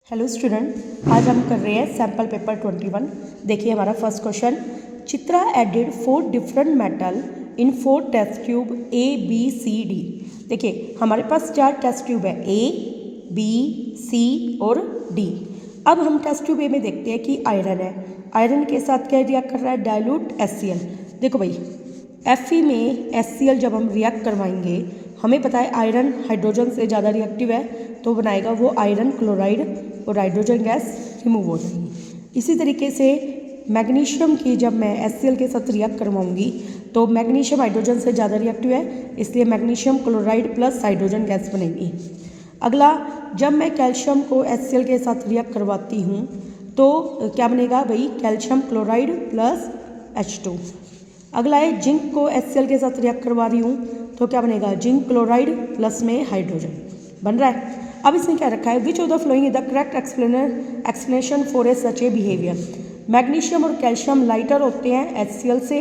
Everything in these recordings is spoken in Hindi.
हेलो स्टूडेंट, आज हम कर रहे हैं सैम्पल पेपर 21। देखिए हमारा first question, Chitra added 4 different metal in 4 test tube A B C D। देखिए हमारे पास 4 टेस्ट ट्यूब है A B C और D। अब हम टेस्ट ट्यूब A में देखते हैं कि आयरन है, आयरन के साथ क्या रिएक्ट कर रहा है, डाइल्यूट HCl। देखो भाई Fe में HCl जब हम रिएक्ट करवाएंगे, हमें पता है आयरन हाइड्रोजन से ज़्यादा रिएक्टिव है, तो बनाएगा वो आयरन क्लोराइड और हाइड्रोजन गैस रिमूव हो जाएगी। इसी तरीके से मैग्नीशियम की जब मैं HCl के साथ रिएक्ट करवाऊंगी तो मैग्नीशियम हाइड्रोजन से ज़्यादा रिएक्टिव है, इसलिए magnesium chloride plus hydrogen gas बनेगी। अगला, जब मैं कैल्शियम को HCl के साथ रिएक्ट करवाती हूँ तो क्या बनेगा भाई, कैल्शियम क्लोराइड प्लस H2। अगला है जिंक को HCl के साथ रिएक्ट करवा रही हूँ तो क्या बनेगा, जिंक क्लोराइड प्लस में हाइड्रोजन बन रहा है। अब इसने क्या रखा है, which of the following is the correct explanation for a such A behaviour. Magnesium और कैल्शियम लाइटर होते हैं HCl से,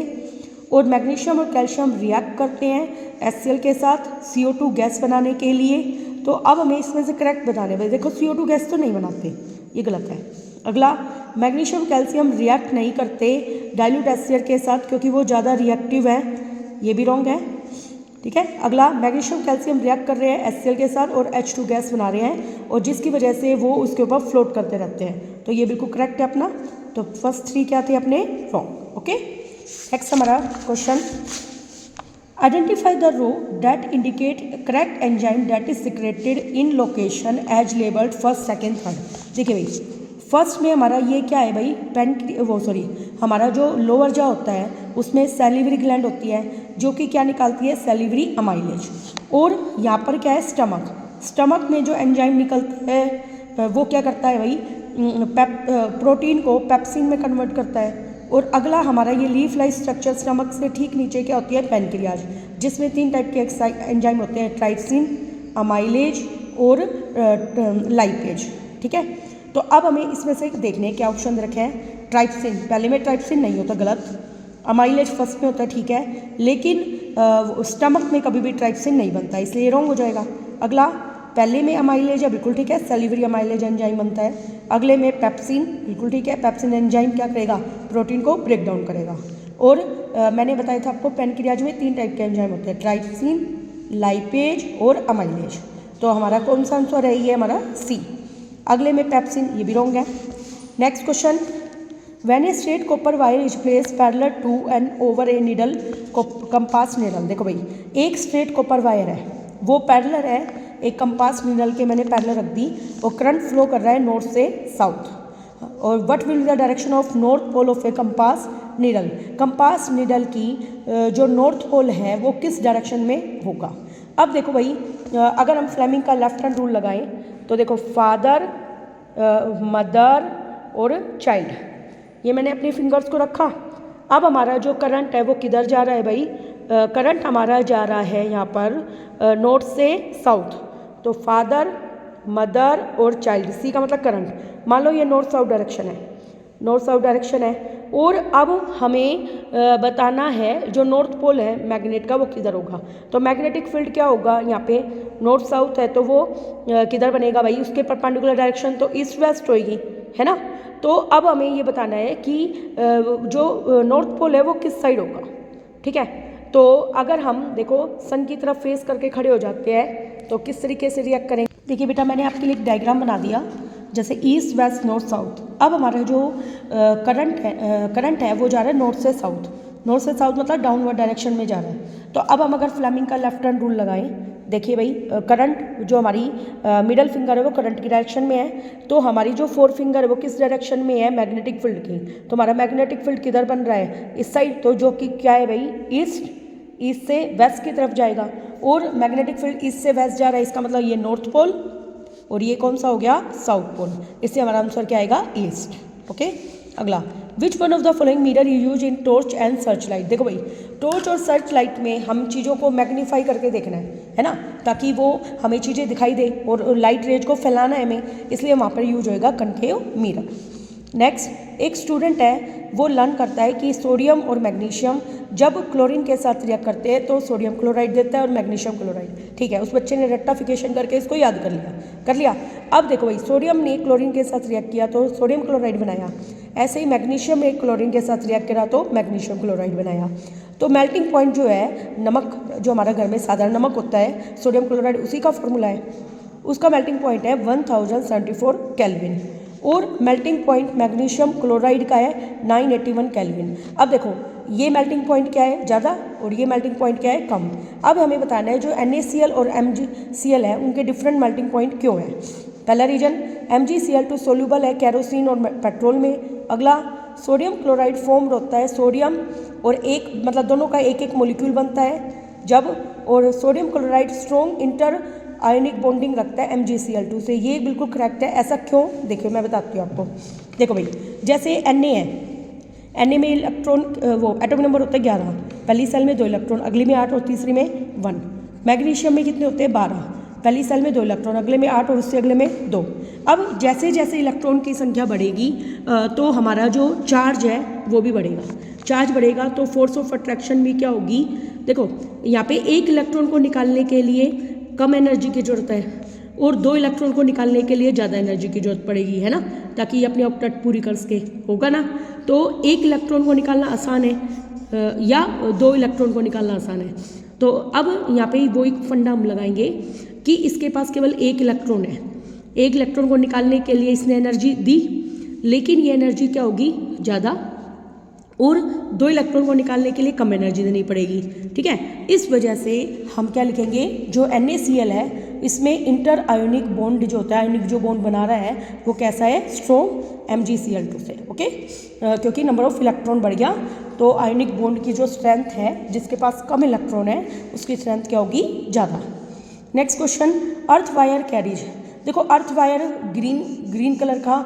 और मैग्नीशियम और कैल्शियम रिएक्ट करते हैं HCl के साथ CO2 गैस बनाने के लिए। तो अब हमें इसमें से करेक्ट बताने भाई, देखो CO2 गैस तो नहीं बनाते, ये गलत है। अगला, मैग्नीशियम कैल्शियम रिएक्ट नहीं करते डाइल्यूट HCl के साथ क्योंकि वो ज़्यादा रिएक्टिव है, ये भी रॉन्ग है। ठीक है। अगला, मैग्नीशियम कैल्शियम रिएक्ट कर रहे हैं HCl के साथ और H2 गैस बना रहे हैं, और जिसकी वजह से वो उसके ऊपर फ्लोट करते रहते हैं, तो ये बिल्कुल करेक्ट है अपना। तो फर्स्ट 3 क्या थे अपने, रॉन्ग। ओके, नेक्स्ट हमारा question, identify the row that indicate correct enzyme that is secreted in location as labelled first second third. देखिए भाई फर्स्ट में हमारा ये क्या है भाई, हमारा जो लोअर जा होता है उसमें सैलिवरी ग्लैंड होती है जो कि क्या निकालती है, सैलिवरी अमाइलेज। और यहाँ पर क्या है, स्टमक में जो एंजाइम निकलता है वो क्या करता है भाई, प्रोटीन को पेप्सिन में कन्वर्ट करता है। और अगला हमारा ये लीफ लाइक स्ट्रक्चर, स्टमक से ठीक नीचे क्या होती है, पेनक्रियाज, जिसमें 3 टाइप के एंजाइम होते हैं, ट्राइप्सिन, अमाइलेज और लाइपेज। ठीक है, तो अब हमें इसमें से देखने क्या ऑप्शन रखे हैं, ट्राइप्सिन, पहले में ट्राइप्सिन नहीं होता, गलत। अमाइलेज फर्स्ट में होता है, ठीक है, लेकिन स्टमक में कभी भी ट्राइप्सिन नहीं बनता, इसलिए रॉन्ग हो जाएगा। अगला, पहले में अमाइलेज है, बिल्कुल ठीक है, सैलिवरी अमाइलेज एंजाइम बनता है। अगले में पेप्सिन, बिल्कुल ठीक है, पेप्सिन एंजाइम क्या करेगा, प्रोटीन को ब्रेक डाउन करेगा। और मैंने बताया था आपको पेनक्रियाज में 3 टाइप के एंजाइम होते हैं, ट्राइप्सिन, लाइपेज और अमाइलेज। तो हमारा कौन सा आंसर है, ये हमारा सी। अगले में पेप्सिन, ये भी रॉन्ग है। Next question, when a straight copper wire is place parallel to and over a needle compass needle. देखो भाई एक स्ट्रेट कॉपर वायर है, वो पैरेलल है एक कंपास नीडल के, मैंने पैरेलल रख दी, और करंट फ्लो कर रहा है नॉर्थ से साउथ। और what will be the direction of north pole of a compass needle. Compass needle की जो नॉर्थ पोल है वो किस डायरेक्शन में होगा। अब देखो भाई अगर हम फ्लेमिंग का लेफ्ट हैंड रूल लगाएं तो देखो फादर, मदर और चाइल्ड, ये मैंने अपनी फिंगर्स को रखा। अब हमारा जो करंट है वो किधर जा रहा है भाई, करंट हमारा जा रहा है यहाँ पर नॉर्थ से साउथ, तो फादर, मदर और चाइल्ड, सी का मतलब करंट। मान लो ये नॉर्थ साउथ डायरेक्शन है, नॉर्थ साउथ डायरेक्शन है, और अब हमें बताना है जो नॉर्थ पोल है मैग्नेट का वो किधर होगा। तो मैग्नेटिक फील्ड क्या होगा, यहाँ पे नॉर्थ साउथ है तो वो किधर बनेगा भाई, उसके परपेंडिकुलर डायरेक्शन तो ईस्ट वेस्ट होएगी, है ना। तो अब हमें ये बताना है कि जो नॉर्थ पोल है वो किस साइड होगा। ठीक है, तो अगर हम देखो सन की तरफ फेस करके खड़े हो जाते हैं तो किस तरीके से रिएक्ट करेंगे। देखिए बेटा मैंने आपके लिए एक डायग्राम बना दिया, जैसे ईस्ट वेस्ट नॉर्थ साउथ। अब हमारा जो करंट है वो जा रहा है नॉर्थ से साउथ, नॉर्थ से साउथ मतलब डाउनवर्ड डायरेक्शन में जा रहा है। तो अब हम अगर फ्लेमिंग का लेफ्ट हैंड रूल लगाएं, देखिए भाई करंट जो हमारी मिडल फिंगर है वो करंट की डायरेक्शन में है, तो हमारी जो 4 फिंगर है वो किस डायरेक्शन में है, मैग्नेटिक फील्ड की। तो हमारा मैग्नेटिक फील्ड किधर बन रहा है, इस साइड, तो जो कि क्या है भाई, ईस्ट से वेस्ट की तरफ जाएगा। और मैग्नेटिक फील्ड ईस्ट से वेस्ट जा रहा है, इसका मतलब ये नॉर्थ पोल, और ये कौन सा हो गया, साउथ पोल। इससे हमारा आंसर क्या आएगा, ईस्ट। ओके, अगला, which one of the following mirror you use in torch and search light. देखो भाई टॉर्च और सर्च लाइट में हम चीज़ों को मैग्नीफाई करके देखना है ना, ताकि वो हमें चीज़ें दिखाई दे, और लाइट रेज को फैलाना है हमें, इसलिए वहाँ पर यूज होएगा कनकेव मिरर। नेक्स्ट, एक स्टूडेंट है वो लर्न करता है कि सोडियम और मैग्नीशियम जब क्लोरीन के साथ रिएक्ट करते हैं तो सोडियम क्लोराइड देता है और मैग्नीशियम क्लोराइड। ठीक है, उस बच्चे ने रेक्टिफिकेशन करके इसको याद कर लिया। अब देखो भाई, सोडियम ने क्लोरीन के साथ रिएक्ट किया तो सोडियम क्लोराइड बनाया, ऐसे ही मैग्नीशियम ने क्लोरीन के साथ रिएक्ट करा तो मैग्नीशियम क्लोराइड बनाया। तो मेल्टिंग पॉइंट जो है, नमक जो हमारा घर में साधारण नमक होता है, सोडियम क्लोराइड उसी का फॉर्मूला है, उसका मेल्टिंग पॉइंट है 1074 केल्विन, और मेल्टिंग पॉइंट मैग्नीशियम क्लोराइड का है 981 केल्विन। अब देखो ये मेल्टिंग पॉइंट क्या है, ज़्यादा, और ये मेल्टिंग पॉइंट क्या है, कम। अब हमें बताना है जो NaCl और MgCl है उनके डिफरेंट मेल्टिंग पॉइंट क्यों है। पहला रीजन, MgCl2 सोल्यूबल है कैरोसिन और पेट्रोल में। अगला, सोडियम क्लोराइड फॉर्म होता है सोडियम और एक मतलब दोनों का एक एक मोलिक्यूल बनता है जब, और sodium chloride strong inter ionic bonding रखता है MgCl2 से। ये बिल्कुल करेक्ट है। ऐसा क्यों, देखिए मैं बताती हूँ आपको। देखो भाई, जैसे Na है, Na में इलेक्ट्रॉन वो एटॉमिक नंबर होता है 11, पहली सेल में 2 इलेक्ट्रॉन, अगली में 8 और तीसरी में 1। मैग्नीशियम में कितने होते हैं, 12, पहली सेल में 2 इलेक्ट्रॉन, अगले में 8 और उससे अगले में 2। अब जैसे जैसे इलेक्ट्रॉन की संख्या बढ़ेगी तो हमारा जो चार्ज है वो भी बढ़ेगा। चार्ज बढ़ेगा तो फोर्स ऑफ अट्रैक्शन भी क्या होगी, देखो यहाँ पे एक इलेक्ट्रॉन को निकालने के लिए कम एनर्जी की जरूरत है और 2 इलेक्ट्रॉन को निकालने के लिए ज़्यादा एनर्जी की जरूरत पड़ेगी, है ना, ताकि ये अपनी ऑक्टेट पूरी कर सके, होगा ना। तो एक इलेक्ट्रॉन को निकालना आसान है या 2 इलेक्ट्रॉन को निकालना आसान है। तो अब यहाँ पे वो एक फंडा हम लगाएंगे कि इसके पास केवल एक इलेक्ट्रॉन है, एक इलेक्ट्रॉन को निकालने के लिए इसने एनर्जी दी, लेकिन ये एनर्जी क्या होगी, ज़्यादा, और 2 इलेक्ट्रॉन को निकालने के लिए कम एनर्जी देनी पड़ेगी। ठीक है, इस वजह से हम क्या लिखेंगे, जो NaCl है इसमें इंटर आयोनिक बॉन्ड जो होता है, आयोनिक जो बॉन्ड बना रहा है वो कैसा है, स्ट्रॉन्ग MgCl2 से। ओके, क्योंकि नंबर ऑफ इलेक्ट्रॉन बढ़ गया तो आयोनिक बॉन्ड की जो स्ट्रेंथ है, जिसके पास कम इलेक्ट्रॉन है उसकी स्ट्रेंथ क्या होगी, ज़्यादा। Next question, earth wire carries. देखो अर्थ वायर ग्रीन कलर का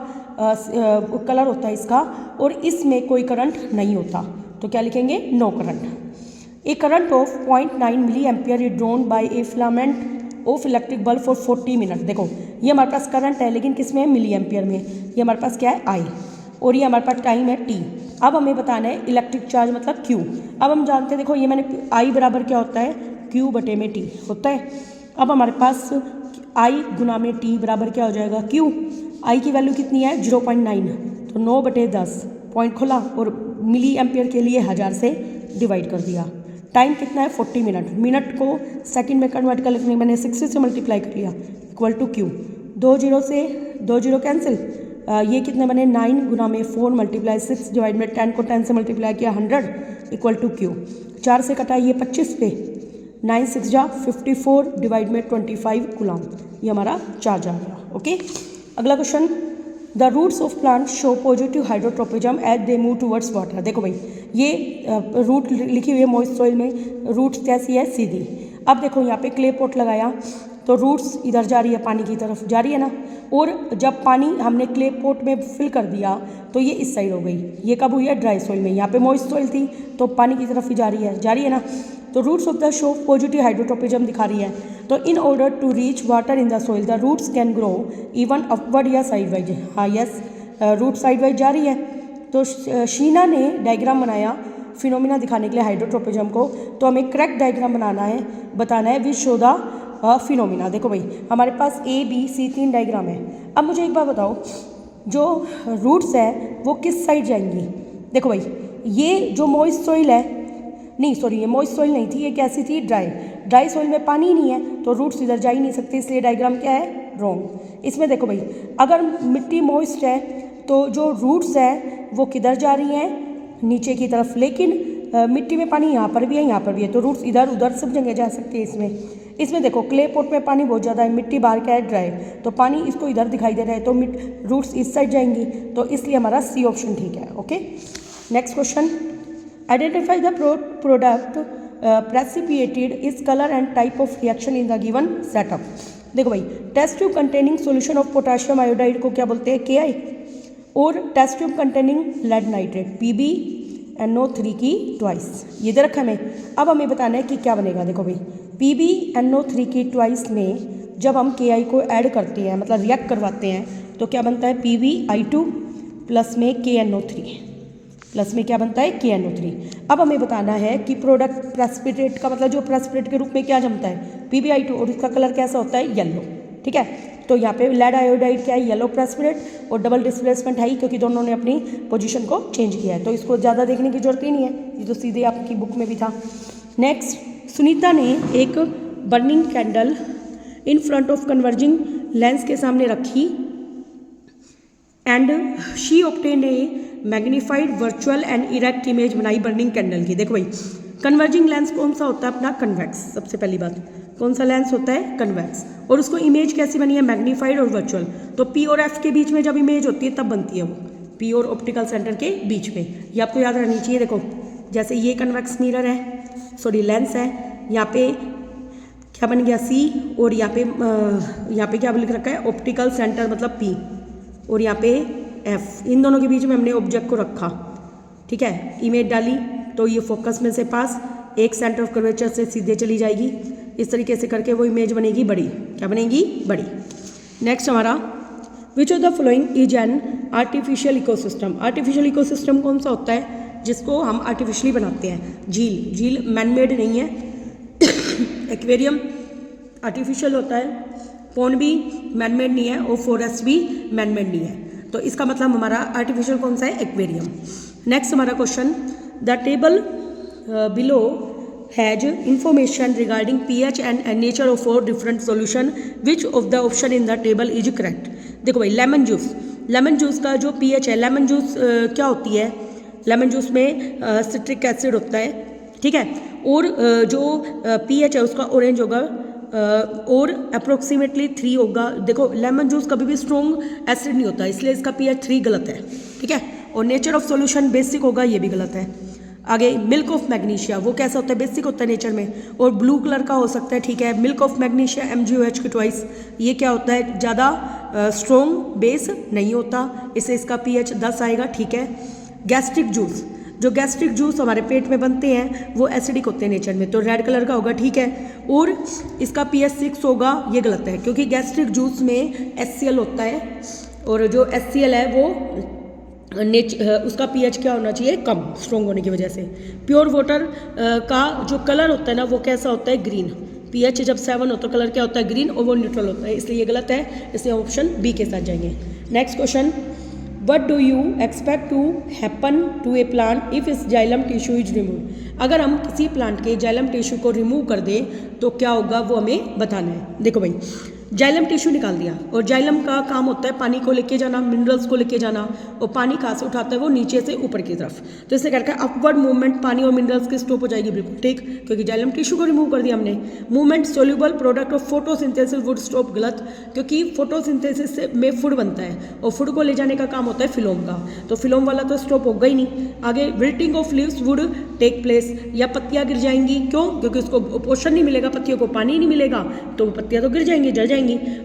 कलर होता है इसका, और इसमें कोई करंट नहीं होता, तो क्या लिखेंगे, no current. A current of 0.9 milli ampere is drawn by a filament of electric bulb for 40 minute. देखो ये हमारे पास करंट है, लेकिन किस में, मिली एम्पियर में। ये हमारे पास क्या है, I, और ये हमारे पास टाइम है T। अब हमें बताना है इलेक्ट्रिक चार्ज मतलब Q। अब हम जानते हैं, देखो ये मैंने I बराबर क्या होता है, Q बटे में T होता है। अब हमारे पास I गुना में T बराबर क्या हो जाएगा, Q। I की वैल्यू कितनी है, 0.9, तो 9/10, पॉइंट खोला और मिली एम्पियर के लिए 1000 से डिवाइड कर दिया। टाइम कितना है, 40 मिनट। मिनट को सेकंड में कन्वर्ट कर लेने मैंने 60 से मल्टीप्लाई कर लिया, इक्वल टू Q। 2 0 से 2 0 कैंसिल, ये कितने बने, 9 गुना में 4 मल्टीप्लाई 6 डिवाइड में 10 को 10 से मल्टीप्लाई किया 100 इक्वल टू Q। 4 से कटा ये 25 पे, 9 6 जा 54 डिवाइड में 25 कूलम, ये हमारा चार्ज आ गया। ओके, अगला question, the roots of plant show positive hydrotropism as they move towards water. देखो भाई ये रूट लिखी हुई है मॉइस्ट सॉइल में, रूट्स कैसी है, सीधी। अब देखो यहाँ पे क्ले पॉट लगाया तो रूट्स इधर जा रही है, पानी की तरफ जा रही है ना, और जब पानी हमने क्ले पॉट में फिल कर दिया तो ये इस साइड हो गई। ये कब हुई है, ड्राई सॉइल में। यहाँ पे मॉइस्ट सॉइल थी तो पानी की तरफ ही जा रही है ना। तो roots of the show positive hydrotropism दिखा रही है। तो in order to reach water in the soil the roots can grow even upward या साइड वाइज। हाँ यस, रूट साइड वाइज जा रही है। तो शीना ने डायग्राम बनाया फिनोमिना दिखाने के लिए हाइड्रोट्रोपिज्म को। तो हमें करेक्ट डायग्राम बनाना है, बताना है विच शो द फिनोमिना। देखो भाई हमारे पास A B C 3 डायग्राम है। अब मुझे एक बात बताओ, जो रूट्स है वो किस साइड जाएंगी। देखो भाई ये जो मॉइस्ट सॉइल है, नहीं सॉरी ये मॉइस्ट सॉइल नहीं थी, ये कैसी थी, ड्राई सॉइल में पानी ही नहीं है तो रूट्स इधर जा ही नहीं सकते, इसलिए डायग्राम क्या है, रॉन्ग। इसमें देखो भाई अगर मिट्टी मॉइस्ट है तो जो रूट्स है वो किधर जा रही हैं, नीचे की तरफ, लेकिन मिट्टी में पानी यहाँ पर भी है, यहाँ पर भी है, तो रूट्स इधर उधर सब जगह जा सकती है। इसमें देखो क्ले पॉट में पानी बहुत ज़्यादा है, मिट्टी बाहर क्या है, ड्राई, तो पानी इसको इधर दिखाई दे रहा है, तो रूट्स इस साइड जाएंगी, तो इसलिए हमारा C ऑप्शन ठीक है। Okay, next question, identify the product precipitated is colour and type of reaction in the given setup. देखो भाई test tube containing solution of potassium iodide को क्या बोलते हैं, KI, और test tube containing lead nitrate PbNO3 की ट्वाइस, ये दे रखा है हमें। अब हमें बताना है कि क्या बनेगा। देखो भाई PbNO3 की ट्वाइस में जब हम KI को ऐड करते हैं, मतलब रिएक्ट करवाते हैं, तो क्या बनता है, PbI2 प्लस में KNO3। प्लस में क्या बनता है KNO3। अब हमें बताना है कि प्रोडक्ट प्रेसिपिटेट का मतलब जो प्रेसिपिटेट के रूप में क्या जमता है PbI2 और इसका कलर कैसा होता है येलो। ठीक है, तो यहाँ पे लेड आयोडाइड क्या है येलो प्रेसिपिटेट और डबल डिस्प्लेसमेंट है ही क्योंकि दोनों ने अपनी पोजीशन को चेंज किया है, तो इसको ज़्यादा देखने की जरूरत ही नहीं है, ये तो सीधे आपकी बुक में भी था। नेक्स्ट, सुनीता ने एक burning candle in front of converging lens के सामने रखी and she obtained A magnified virtual and erect image बनाई बर्निंग कैंडल की। देखो भाई कन्वर्जिंग लेंस कौन सा होता है अपना कन्वेक्स, सबसे पहली बात कौन सा लेंस होता है कन्वेक्स, और उसको इमेज कैसी बनी है मैग्नीफाइड और वर्चुअल। तो P और F के बीच में जब इमेज होती है तब बनती है वो, P और ऑप्टिकल सेंटर के बीच में, ये आपको याद रहनी चाहिए। देखो जैसे ये कन्वेक्स मिरर है, सॉरी लेंस है, यहाँ पे क्या बन गया C और यहाँ पे क्या लिख रखा है ऑप्टिकल सेंटर मतलब P और यहाँ पे F, इन दोनों के बीच में हमने ऑब्जेक्ट को रखा। ठीक है, इमेज डाली तो ये फोकस में से पास एक सेंटर ऑफ कर्वेचर से सीधे चली जाएगी, इस तरीके से करके वो इमेज बनेगी बड़ी, क्या बनेगी बड़ी। नेक्स्ट हमारा which of the following is an artificial ecosystem. Artificial ecosystem कौन सा होता है जिसको हम आर्टिफिशियली बनाते हैं, झील मैनमेड नहीं है, एक्वेरियम आर्टिफिशियल होता है, पॉन्ड भी मैनमेड नहीं है और फॉरेस्ट भी मैनमेड नहीं है, तो इसका मतलब हमारा आर्टिफिशियल कौन सा है एक्वेरियम। नेक्स्ट हमारा question, the table below has information regarding pH and nature of 4 different solution, which of the option in the table is correct. देखो भाई लेमन जूस का जो pH है, लेमन जूस क्या होती है, लेमन जूस में सिट्रिक एसिड होता है, ठीक है, और जो pH है उसका ऑरेंज होगा और अप्रोक्सीमेटली 3 होगा। देखो लेमन जूस कभी भी स्ट्रॉन्ग एसिड नहीं होता, इसलिए इसका pH 3 गलत है, ठीक है, और नेचर ऑफ सॉल्यूशन बेसिक होगा, ये भी गलत है। आगे मिल्क ऑफ मैग्नीशिया वो कैसा होता है बेसिक होता है नेचर में, और ब्लू कलर का हो सकता है, ठीक है, मिल्क ऑफ मैग्नीशिया MgOH के ट्वाइस, ये क्या होता है ज़्यादा स्ट्रॉन्ग बेस नहीं होता, इससे इसका pH 10 आएगा, ठीक है। गैस्ट्रिक जूस, जो गैस्ट्रिक जूस हमारे पेट में बनते हैं वो एसिडिक होते हैं नेचर में, तो रेड कलर का होगा, ठीक है, और इसका pH 6 होगा, ये गलत है क्योंकि गैस्ट्रिक जूस में HCl होता है और जो HCl है वो उसका pH क्या होना चाहिए कम, स्ट्रॉन्ग होने की वजह से। प्योर वाटर का जो कलर होता है ना वो कैसा होता है ग्रीन, pH जब 7 हो तो कलर क्या होता है ग्रीन और वो न्यूट्रल होता है, इसलिए ये गलत है, इसलिए ऑप्शन बी के साथ जाएंगे। Next question, what do you expect to happen to a plant if this xylem tissue is remove. अगर हम किसी प्लांट के जाइलम टिश्यू को रिमूव कर दें तो क्या होगा वो हमें बताना है। देखो भाई जाइलम टिश्यू निकाल दिया और जाइलम का काम होता है पानी को लेके जाना, मिनरल्स को लेके जाना, और पानी कहाँ से उठाता है वो नीचे से ऊपर की तरफ, तो इससे करके अपवर्ड मूवमेंट पानी और मिनरल्स की स्टॉप हो जाएगी बिल्कुल, ठीक, क्योंकि जाइलम टिश्यू को रिमूव कर दिया हमने। Movement soluble product of photosynthesis would stop, गलत, क्योंकि फोटोसिंथेसिस में फूड बनता है और फूड को ले जाने का काम होता है फिलोम का, तो फिलोम वाला तो स्टॉप होगा ही नहीं। आगे wilting of leaves would take place, या पत्तियाँ गिर जाएंगी, क्यों, क्योंकि उसको पोषण नहीं मिलेगा, पत्तियों को पानी नहीं मिलेगा तो पत्तियाँ तो गिर जाएंगी, जल जाएंगी।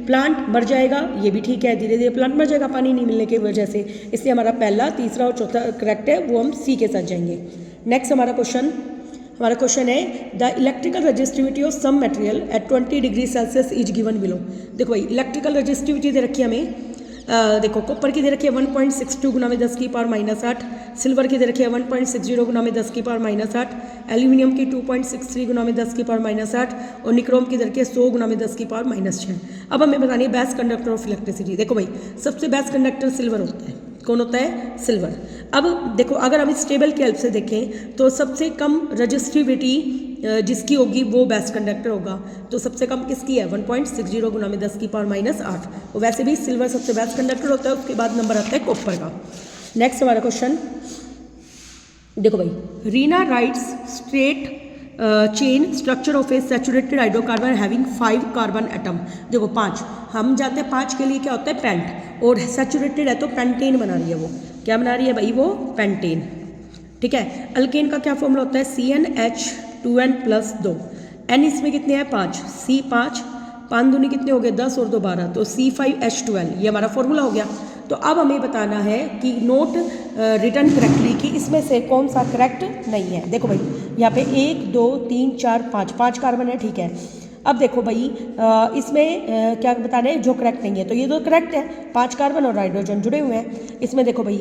प्लांट मर जाएगा, ये भी ठीक है, धीरे धीरे प्लांट मर जाएगा पानी नहीं मिलने की वजह से, इसलिए हमारा पहला, तीसरा और चौथा करेक्ट है, वो हम सी के साथ जाएंगे। नेक्स्ट हमारा क्वेश्चन है the electrical resistivity of some material at 20 degree Celsius is given below. देखो भाई इलेक्ट्रिकल रजिस्टिविटी दे रखी है हमें, देखो कॉपर की दे रखी है 1.62 गुना में 10 की पावर -8, सिल्वर की दे रखी है 1.60 गुना में 10 की पावर -8, एल्यूमिनियम की 2.63 गुना में 10 की पावर -8 और निक्रोम की दे रखी है 100 गुना में 10 की पावर -6। अब हमें बतानी है बेस्ट कंडक्टर ऑफ इलेक्ट्रिसिटी। देखो भाई सबसे बेस्ट कंडक्टर सिल्वर होता है, कौन होता है सिल्वर। अब देखो अगर हम इस टेबल की हेल्प से देखें तो सबसे कम रजिस्टिविटी जिसकी होगी वो बेस्ट कंडक्टर होगा, तो सबसे कम किसकी है 1.60 गुना में 10 की पावर -8, और वैसे भी सिल्वर सबसे बेस्ट कंडक्टर होता है, उसके बाद नंबर आता है कॉपर का। नेक्स्ट हमारा क्वेश्चन देखो भाई, Reena rights straight chain structure of A saturated hydrocarbon having 5 carbon atom. देखो 5, हम जाते हैं 5 के लिए क्या होता है पेंट, और सैचुरेटेड है तो पेंटेन बना रही है, वो क्या बना रही है भाई वो पेंटेन, ठीक है। अल्केन का क्या फॉर्मूला होता है CnH2n+2, N इसमें कितने हैं 5, C5, 5 दूनी कितने हो गए 10 और 2 12, तो C5H12, ये हमारा फॉर्मूला हो गया। तो अब हमें बताना है कि नोट रिटर्न करेक्टली कि इसमें से कौन सा करेक्ट नहीं है। देखो भाई यहाँ पे 1 2 3 4 5 कार्बन है, ठीक है। अब देखो भाई इसमें क्या बताना है जो करेक्ट नहीं है, तो ये तो करेक्ट है, 5 कार्बन और हाइड्रोजन जुड़े हुए हैं। इसमें देखो भाई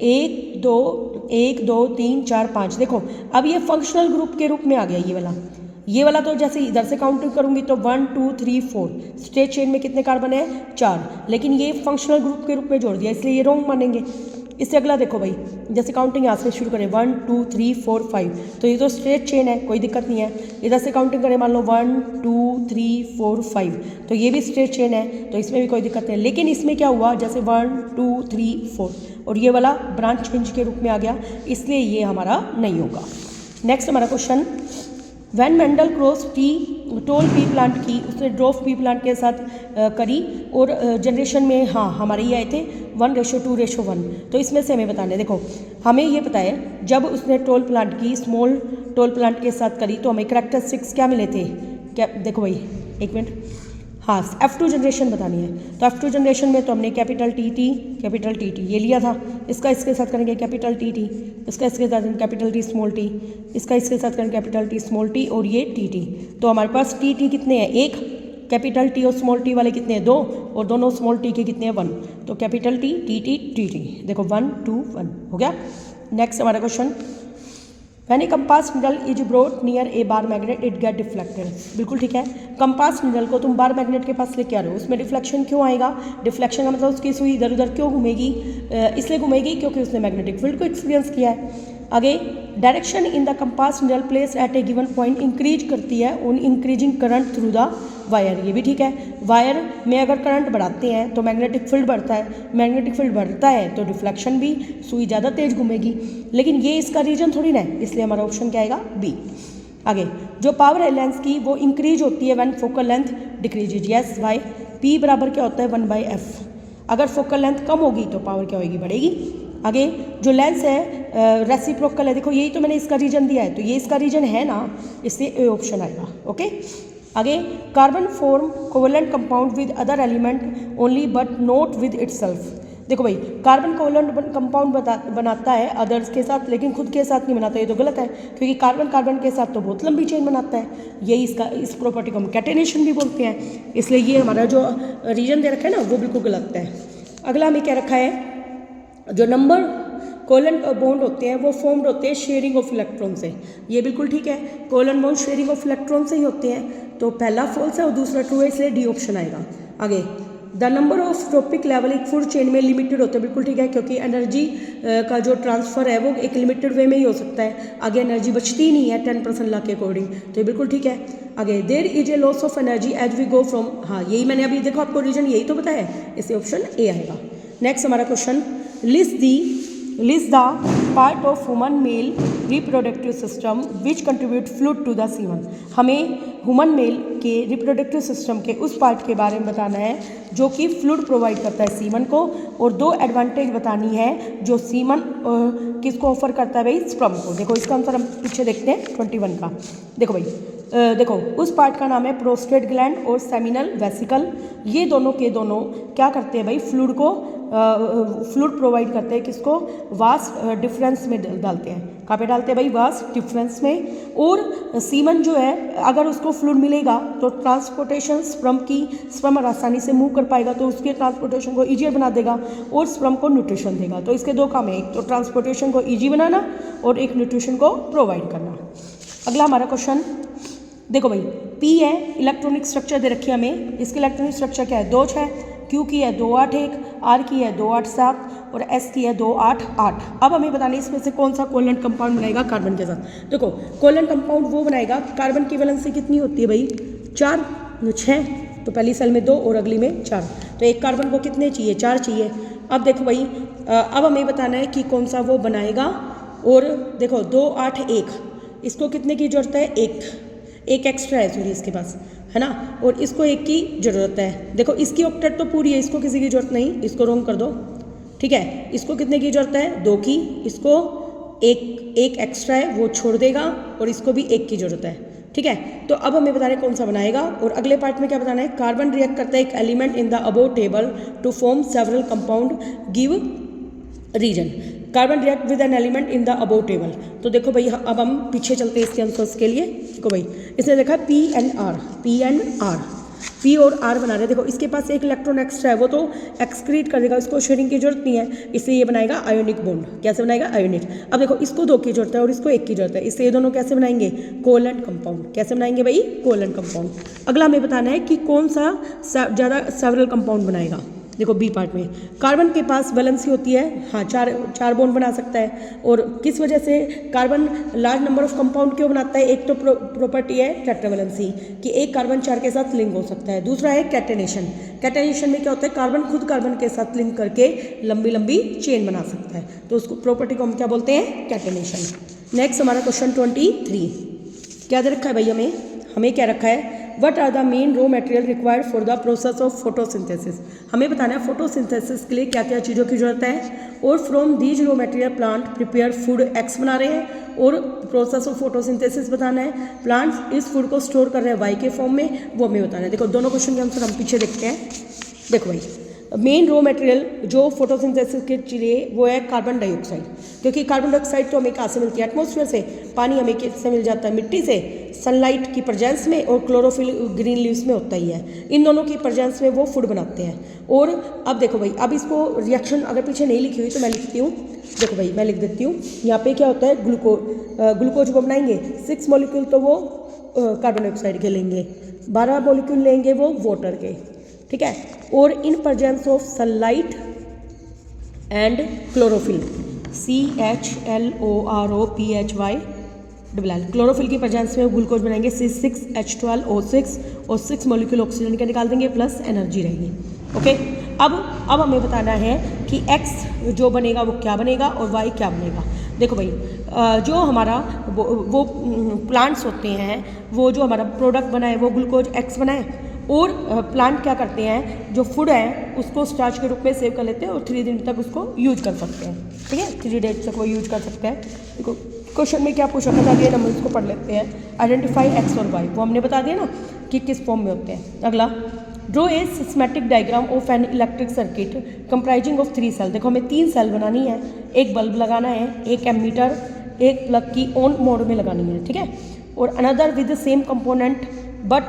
1 2 1 2 3 4 5। देखो अब ये फंक्शनल ग्रुप के रूप में आ गया ये वाला तो जैसे इधर से काउंटिंग करूंगी तो 1 2 3 4 स्ट्रेट चेन में कितने कार्बन है 4, लेकिन ये फंक्शनल ग्रुप के रूप में जोड़ दिया इसलिए ये रॉन्ग मानेंगे। इससे अगला देखो भाई, जैसे काउंटिंग यहाँ से शुरू करें 1 2 3 4 5, तो ये तो स्ट्रेट चेन है, कोई दिक्कत नहीं है। इधर से काउंटिंग करें मान लो 1 2 3 4 5, तो ये भी स्ट्रेट चेन है, तो इसमें भी कोई दिक्कत नहीं है। लेकिन इसमें क्या हुआ, जैसे 1 2 3 4 और ये वाला ब्रांच चेंज के रूप में आ गया, इसलिए ये हमारा नहीं होगा। नेक्स्ट हमारा question, when Mendel cross tall pea plant की, उसने ड्रॉफ पी प्लांट के साथ करी और जनरेशन में हाँ हमारे ये आए थे 1:2:1। तो इसमें से हमें बताना है, देखो हमें ये पता है जब उसने टोल प्लांट की स्मॉल टोल प्लांट के साथ करी तो हमें करैक्टरिस्टिक्स क्या मिले थे, क्या देखो भाई एक मिनट, हाँ F2 जनरेशन बतानी है। तो F2 जनरेशन में तो हमने कैपिटल टी ये लिया था, इसका इसके साथ करेंगे कैपिटल टी, इसका इसके साथ कैपिटल टी स्मॉल टी, इसका इसके साथ करेंगे कैपिटल टी स्मॉल टी और ये टी। तो हमारे पास टी कितने हैं, एक, कैपिटल टी और स्मॉल टी वाले कितने हैं, 2, और दोनों स्मॉल टी के कितने हैं 1। तो कैपिटल टी देखो 1 2 1 हो गया। नेक्स्ट हमारा question, when a compass needle is brought near A bar magnet it get deflected. बिल्कुल ठीक है, कंपास निडल को तुम बार मैग्नेट के पास लेके आ रहे हो, उसमें डिफ्लेक्शन क्यों आएगा, डिफ्लेक्शन का मतलब उसकी सुई इधर उधर क्यों घूमेगी, इसलिए घूमेगी क्योंकि उसने मैग्नेटिक फील्ड को एक्सपीरियंस किया है। आगे, direction in the compass needle place at A given point increase करती है उन increasing current through the wire. ये भी ठीक है, वायर में अगर करंट बढ़ाते हैं तो मैग्नेटिक फील्ड बढ़ता है, मैग्नेटिक फील्ड बढ़ता है तो डिफ्लेक्शन भी, सुई ज़्यादा तेज घूमेगी, लेकिन ये इसका रीजन थोड़ी ना है, इसलिए हमारा ऑप्शन क्या आएगा बी। आगे, जो पावर है लेंस की वो इंक्रीज होती है when focal length decreases, yes why, P बराबर क्या होता है 1/f। अगर फोकल लेंथ कम होगी तो पावर क्या होगी, बढ़ेगी। आगे, जो लेंस है रेसिप्रोकल है, देखो यही तो मैंने इसका रीजन दिया है, तो ये इसका रीजन है ना, इससे ए ऑप्शन आएगा। ओके, आगे, carbon form covalent compound with other element only but not with itself. देखो भाई, कार्बन कोवेलेंट कंपाउंड बनाता है अदर्स के साथ, लेकिन खुद के साथ नहीं बनाता, ये तो गलत है, क्योंकि कार्बन के साथ तो बहुत लंबी चेन बनाता है, यही इस प्रॉपर्टी को हम कैटेनेशन भी बोलते हैं, इसलिए ये हमारा जो रीजन दे रखा है ना वो बिल्कुल गलत है। अगला हमें क्या रखा है, जो नंबर कोवेलेंट बॉन्ड होते हैं वो फॉर्म्ड होते हैं शेयरिंग ऑफ इलेक्ट्रॉन से, ये बिल्कुल ठीक है, covalent bond sharing of electron से ही होते हैं, तो पहला फॉल्स है और दूसरा ट्रू है, इसलिए डी ऑप्शन आएगा। आगे, the number of trophic level एक फूड चेन में लिमिटेड होते हैं, बिल्कुल ठीक है, क्योंकि एनर्जी का जो ट्रांसफ़र है वो एक लिमिटेड वे में ही हो सकता है, आगे एनर्जी बचती नहीं है 10% लॉ के अकॉर्डिंग, तो ये बिल्कुल ठीक है। आगे, there is a loss of energy as we go from, हाँ यही मैंने अभी देखो आपको रीजन यही तो बताया है, इससे ऑप्शन ए आएगा। नेक्स्ट हमारा question, list the part of human male reproductive system which contribute fluid to the semen. हमें ह्यूमन मेल के रिप्रोडक्टिव सिस्टम के उस पार्ट के बारे में बताना है जो कि फ्लूइड प्रोवाइड करता है सीमन को, और 2 एडवांटेज बतानी है जो सीमन किसको ऑफर करता है भाई, स्पर्म को। देखो इसका आंसर हम पीछे देखते हैं 21 का। देखो भाई, देखो उस पार्ट का नाम है प्रोस्टेट ग्लैंड और सेमिनल वेसिकल, ये दोनों के दोनों क्या करते हैं भाई, फ्लूइड प्रोवाइड करते हैं, किसको, वास डिफरेंस में डालते हैं, कहाँ पे डालते हैं भाई, वास डिफरेंस में। और सीमन जो है अगर उसको फ्लूइड मिलेगा तो ट्रांसपोर्टेशन स्पर्म आसानी से मूव कर पाएगा, तो उसके ट्रांसपोर्टेशन को ईजियर बना देगा और स्पर्म को न्यूट्रिशन देगा। तो इसके 2 काम है, एक तो ट्रांसपोर्टेशन को ईजी बनाना और एक न्यूट्रिशन को प्रोवाइड करना। अगला हमारा क्वेश्चन, देखो भाई, पी है इलेक्ट्रॉनिक स्ट्रक्चर दे रखी है हमें, इसकी इलेक्ट्रॉनिक स्ट्रक्चर क्या है, 2 6, क्यू की है 2 8 1, आर की है 2 8 7 और एस की है 2 8 8। अब हमें बताना है इसमें से कौन सा कोवेलेंट कंपाउंड बनाएगा कार्बन के साथ। देखो कोवेलेंट कंपाउंड वो बनाएगा, कार्बन की वैलेंसी कितनी होती है भाई, 4 6, तो पहली सेल में 2 और अगली में 4, तो एक कार्बन को कितने चाहिए, 4 चाहिए। अब देखो भाई, अब हमें बताना है कि कौन सा वो बनाएगा, और देखो 2 8 1, इसको कितने की जरूरत है, एक एक्स्ट्रा है सॉरी इसके पास, है ना, और इसको 1 की ज़रूरत है। देखो इसकी ऑक्टेट तो पूरी है, इसको किसी की ज़रूरत नहीं, इसको रोंग कर दो, ठीक है। इसको कितने की ज़रूरत है, 2 की, इसको एक एक्स्ट्रा है वो छोड़ देगा, और इसको भी 1 की ज़रूरत है, ठीक है। तो अब हमें बताना है कौन सा बनाएगा, और अगले पार्ट में क्या बताना है, कार्बन रिएक्ट करता है एक element in the above table to form several compound, give reason. Carbon react with an element in the above table. तो देखो भाई, अब हम पीछे चलते हैं इसके आंसर्स के लिए। देखो भाई, इसने देखा पी एंड आर, पी और आर बना रहे हैं। देखो इसके पास एक इलेक्ट्रॉन एक्स्ट्रा है, वो तो एक्सक्रीट कर देगा, इसको शेयरिंग की जरूरत नहीं है, इसलिए ये बनाएगा आयोनिक बॉन्ड। कैसे बनाएगा? आयोनिक। अब देखो इसको 2 की जरूरत है और इसको 1 की जरूरत है, इसलिए ये दोनों कैसे बनाएंगे? Covalent compound. कैसे बनाएंगे भाई? Covalent compound. अगला हमें बताना है कि कौन सा ज़्यादा सेवरल कंपाउंड बनाएगा। देखो बी पार्ट में कार्बन के पास वैलेंसी होती है, हाँ चार बॉन्ड बना सकता है। और किस वजह से carbon large number of compound क्यों बनाता है? एक तो प्रॉपर्टी है टेट्रावैलेंसी कि एक कार्बन 4 के साथ लिंक हो सकता है। दूसरा है कैटेनेशन। कैटेनेशन में क्या होता है? कार्बन खुद कार्बन के साथ लिंक करके लंबी लंबी चेन बना सकता है, तो उसको प्रॉपर्टी को हम क्या बोलते हैं? कैटेनेशन। नेक्स्ट हमारा क्वेश्चन 23 क्या दे रखा है भाई? हमें क्या रखा है? What are the main raw material required for the process of photosynthesis. हमें बताना है फोटोसिंथेसिस के लिए क्या क्या चीज़ों की जरूरत है। और from these raw material plant prepare food x बना रहे हैं, और प्रोसेस ऑफ फोटोसिंथेसिस बताना है। प्लांट्स इस फूड को स्टोर कर रहे हैं वाई के फॉर्म में, वो हमें बताना है। देखो दोनों क्वेश्चन के आंसर हम पीछे देखते हैं। देखो भाई मेन रॉ मटेरियल जो फोटोसिंथेसिस के लिए वो है कार्बन डाइऑक्साइड, क्योंकि कार्बन डाइऑक्साइड तो हमें कहाँ से मिलती है? एटमॉस्फेयर से। पानी हमें किससे मिल जाता है? मिट्टी से, सनलाइट की प्रेजेंस में, और क्लोरोफिल ग्रीन लीव्स में होता ही है। इन दोनों की प्रेजेंस में वो फूड बनाते हैं। और अब देखो भाई, अब इसको रिएक्शन अगर पीछे नहीं लिखी हुई तो मैं लिखती हूँ। देखो भाई मैं लिख देती हूँ। यहाँ पे क्या होता है? ग्लूकोज को बनाएंगे 6 मॉलिक्यूल तो वो कार्बन डाइऑक्साइड के लेंगे, 12 मॉलिक्यूल लेंगे वो वाटर के, ठीक है। और in presence of sunlight and chlorophyll, CHLOROPHY chlorophyll की प्रेजेंस में ग्लूकोज बनाएंगे C6H12O6 और 6 मॉलिक्यूल ऑक्सीजन के निकाल देंगे, प्लस एनर्जी रहेगी। ओके, अब हमें बताना है कि X जो बनेगा वो क्या बनेगा और Y क्या बनेगा। देखो भाई जो हमारा वो प्लांट्स होते हैं, वो जो हमारा प्रोडक्ट बना है वो ग्लूकोज X बना है। और प्लांट क्या करते हैं? जो फूड है उसको स्टार्च के रूप में सेव कर लेते हैं और 3 दिन तक उसको यूज कर सकते हैं, ठीक है। 3 डेज तक वो यूज कर सकते हैं। देखो क्वेश्चन में क्या पूछा था, ये नंबर इसको पढ़ लेते हैं। आइडेंटिफाई एक्स और वाई, वो हमने बता दिया ना कि किस फॉर्म में होते हैं। अगला draw a schematic diagram of an electric circuit comprising of 3 cell. देखो हमें 3 सेल बनानी है, एक बल्ब लगाना है, एक एमीटर, एक प्लग की ऑन मोड में लगानी है, ठीक है। और another with same component but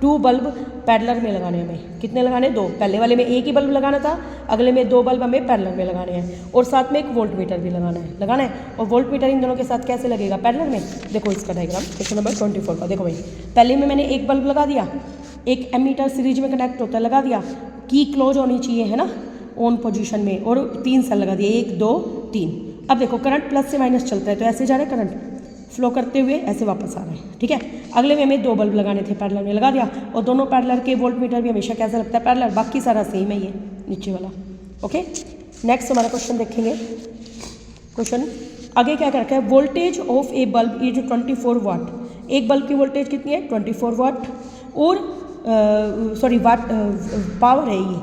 2 bulb parallel में लगाने हैं। हमें कितने लगाने? 2। पहले वाले में एक ही बल्ब लगाना था, अगले में 2 बल्ब हमें पैरेलल में लगाने हैं। और साथ में एक वोल्ट मीटर भी लगाना है। और वोल्ट मीटर इन दोनों के साथ कैसे लगेगा? पैरेलल में। देखो इसका डायग्राम क्वेश्चन नंबर 24 का। देखो भाई पहले में मैंने एक बल्ब लगा दिया, एक एमीटर सीरीज में कनेक्ट होता है, लगा दिया, की क्लोज होनी चाहिए है ना ऑन पोजीशन में, और 3 सेल लगा दिए, 1 2 3। अब देखो करंट प्लस से माइनस चलता है, तो ऐसे जा रहा है करंट फ्लो करते हुए, ऐसे वापस आ रहे हैं, ठीक है। अगले में हमें 2 बल्ब लगाने थे, पैरेलल में लगा दिया, और दोनों पैरेलल के वोल्ट मीटर भी हमेशा कैसा लगता है? पैरेलल। बाकी सारा सेम है ये नीचे वाला। ओके, नेक्स्ट हमारा क्वेश्चन देखेंगे। क्वेश्चन आगे क्या कर रखा है? Voltage of A bulb is 24 वाट। एक बल्ब की वोल्टेज कितनी है? 24 वाट। और सॉरी वाट पावर है ये,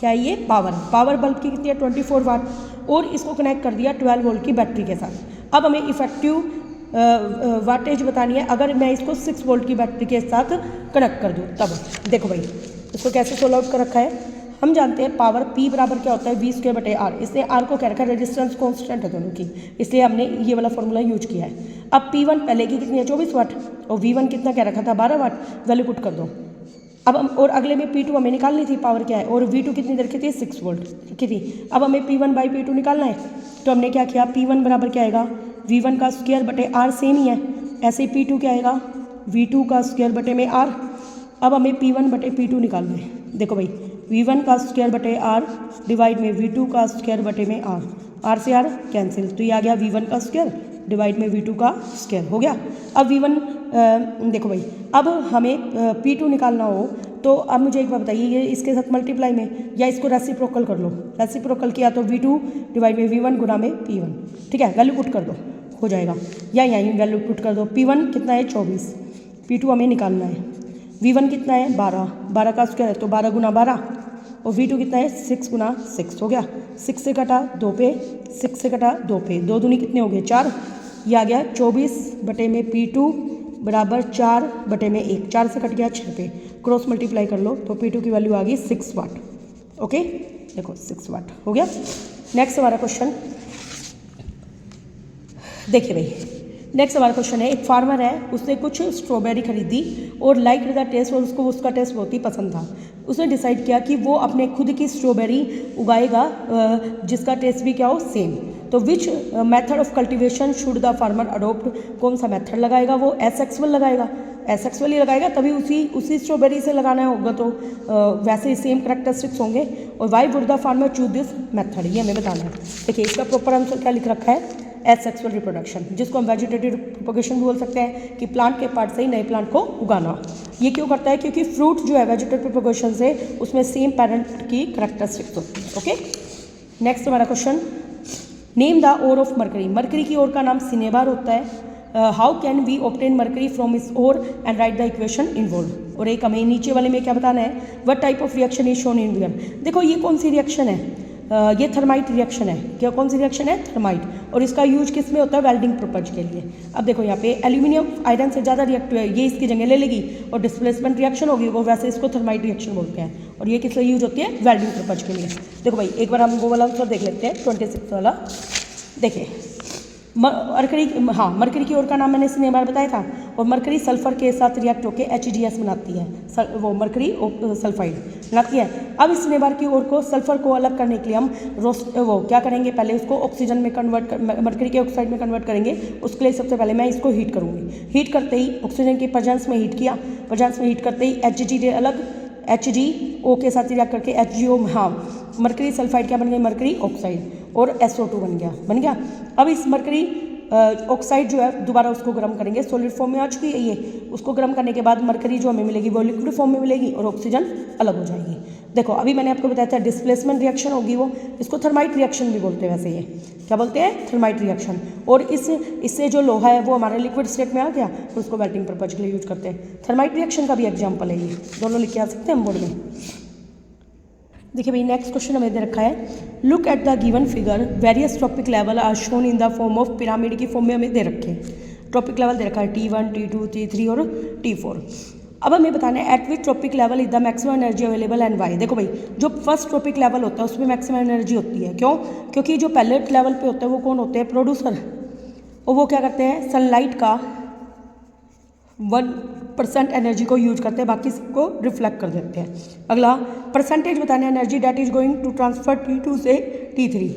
क्या ये? पावर बल्ब की कितनी है? 24 वाट। और इसको कनेक्ट कर दिया 12 वोल्ट की बैटरी के साथ। अब हमें इफेक्टिव वाटेज बतानी है अगर मैं इसको 6 वोल्ट की बैटरी के साथ कनेक्ट कर दूँ तब। देखो भाई इसको कैसे सोल्व आउट कर रखा है। हम जानते हैं पावर P बराबर क्या होता है? V²/R। इसलिए R को क्या रखा है? रेजिस्टेंस कांस्टेंट है दोनों की, इसलिए हमने ये वाला फॉर्मूला यूज किया है। अब P1 पहले की कितनी है? 24 वाट, और V1 कितना क्या रखा था? 12 वाट। वैल्यू पुट कर दो। अब हम और अगले में P2 हमें निकालनी थी, पावर क्या है, और V2 कितनी देर की थी? 6 वोल्ट की थी। अब हमें P1/P2 निकालना है, तो हमने क्या किया? P1 बराबर क्या आएगा? V1 का स्क्वायर बटे R सेम ही है, ऐसे ही P2 क्या आएगा? V2 का स्क्वायर बटे में R। अब हमें P1/P2 निकालना है। देखो भाई V1 का स्क्वायर बटे R डिवाइड में V2 का स्क्वायर बटे में R, R से R कैंसिल, तो ये आ गया V1 का स्क्वायर डिवाइड में V2 का स्क्वायर हो गया। अब V1 देखो भाई अब हमें P2 निकालना हो तो अब मुझे एक बात बताइए, ये इसके साथ मल्टीप्लाई में या इसको रेसिप्रोकल कर लो। रेसिप्रोकल किया तो V2 डिवाइड में V1 गुना में P1, ठीक है। वैल्यू पुट कर दो, हो जाएगा। या यहीं वैल्यू पुट कर दो। P1 कितना है? 24। P2 हमें निकालना है। V1 कितना है? 12 का स्क्वायर है तो 12 गुना 12, और V2 कितना है? 6 गुना 6 हो गया। 6 से कटा 2 पे, 6 से कटा 2 पे, 2 दूनी कितने हो गए? 4। ये आ गया 24 बटे में P2 बराबर 4 बटे में 1, 4 से कट गया 6 पे, क्रॉस मल्टीप्लाई कर लो तो P2 की वैल्यू आ गई 6 वाट। ओके देखो 6 वाट हो गया। नेक्स्ट हमारा क्वेश्चन देखिए भाई, नेक्स्ट हमारा क्वेश्चन है, एक फार्मर है, उसने कुछ स्ट्रॉबेरी खरीदी और लाइक द टेस्ट, और उसको उसका टेस्ट बहुत ही पसंद था। उसने डिसाइड किया कि वो अपने खुद की स्ट्रॉबेरी उगाएगा जिसका टेस्ट भी क्या हो, सेम। तो which method of cultivation should the farmer adopt, कौन सा मेथड लगाएगा वो, एसेक्सुअल लगाएगा, एसेक्सुअल ही लगाएगा, तभी उसी स्ट्रॉबेरी से लगाना होगा, तो वैसे ही सेम करेक्टरिस्टिक्स होंगे। और why would the farmer choose this method, ये हमें बताना है। देखिए इसका प्रॉपर आंसर क्या लिख रखा है, एसेक्सुअल रिप्रोडक्शन, जिसको हम वेजिटेटिव प्रोपगेशन भी बोल सकते हैं, कि प्लांट के पार्ट से ही नए प्लांट को उगाना। ये क्यों करता है, क्योंकि फ्रूट जो है वेजिटेटिव प्रोपगेशन से उसमें सेम पेरेंट की करेक्टरिस्टिक्स होती है। ओके, नेक्स्ट हमारा question, name the ore of mercury, mercury की ओर का नाम सिनेबार होता है। How can we obtain mercury from इस ore and write the equation involved. और एक हमें नीचे वाले में क्या बताना है, what type of reaction is shown in figure. देखो ये कौन सी रिएक्शन है, ये थर्माइट रिएक्शन है। क्या कौन सी रिएक्शन है, थर्माइट, और इसका यूज किस में होता है, वेल्डिंग पर्पज के लिए। अब देखो यहाँ पे एल्यूमिनियम आयरन से ज़्यादा रिएक्टिव है, ये इसकी जगह ले लेगी और डिस्प्लेसमेंट रिएक्शन होगी, वो वैसे इसको थर्माइट रिएक्शन बोलते हैं। और ये किस लिए यूज होती है, वेल्डिंग पर्पज के लिए। देखो भाई एक बार हम वो वाला आंसर देख लेते हैं, 26 वाला। देखिए मरकरी, हाँ मरकरी की ओर का नाम मैंने सिनेबार बताया था, और मरकरी सल्फर के साथ रिएक्ट होकर HGS बनाती है, वो मरकरी सल्फाइड बनाती है। अब इस सिनेबार की ओर को, सल्फर को अलग करने के लिए हम वो क्या करेंगे, पहले उसको ऑक्सीजन में कन्वर्ट मरकरी के ऑक्साइड में कन्वर्ट करेंगे। उसके लिए सबसे पहले मैं इसको हीट करूँगी। हीट करते ही ऑक्सीजन की प्रेजेंस में हीट किया, प्रेजेंस में हीट करते ही HG अलग, HgO के साथ रिएक्ट करके HgO, हाँ मरकरी सल्फाइड क्या बन गई, मरकरी ऑक्साइड, और SO2 बन गया। अब इस मरकरी ऑक्साइड जो है दोबारा उसको गर्म करेंगे, सॉलिड फॉर्म में आ चुकी है ये। उसको गर्म करने के बाद मरकरी जो हमें मिलेगी वो लिक्विड फॉर्म में मिलेगी और ऑक्सीजन अलग हो जाएगी। देखो अभी मैंने आपको बताया था डिस्प्लेसमेंट रिएक्शन होगी, वो इसको थर्माइट रिएक्शन भी बोलते हैं। वैसे ये क्या बोलते हैं, थर्माइट रिएक्शन। और इससे जो लोहा है वो हमारे लिक्विड स्टेट में आ गया, तो उसको मेल्टिंग पर्पज के लिए यूज करते हैं। थर्माइट रिएक्शन का भी एग्जाम्पल है ये, दोनों लिख के आ सकते हैं हम बोर्ड में। देखिए भाई नेक्स्ट क्वेश्चन हमें दे रखा है, look at the given figure, various trophic level are shown in the form of pyramid की फॉर्म में हमें दे रखे हैं। ट्रॉपिक लेवल दे रखा है T1, T2, T3 और T4। अब हमें बताना है at which trophic level is the maximum energy available and why. देखो भाई जो फर्स्ट ट्रॉपिक लेवल होता है उसमें मैक्सिमम एनर्जी होती है, क्यों, क्योंकि जो पहले लेवल पे होता है वो कौन होते हैं, प्रोड्यूसर, और वो क्या करते हैं, सनलाइट का 1% एनर्जी को यूज करते हैं, बाकी सबको रिफ्लेक्ट कर देते हैं। अगला परसेंटेज बताना है energy that is going to transfer T2 से T3।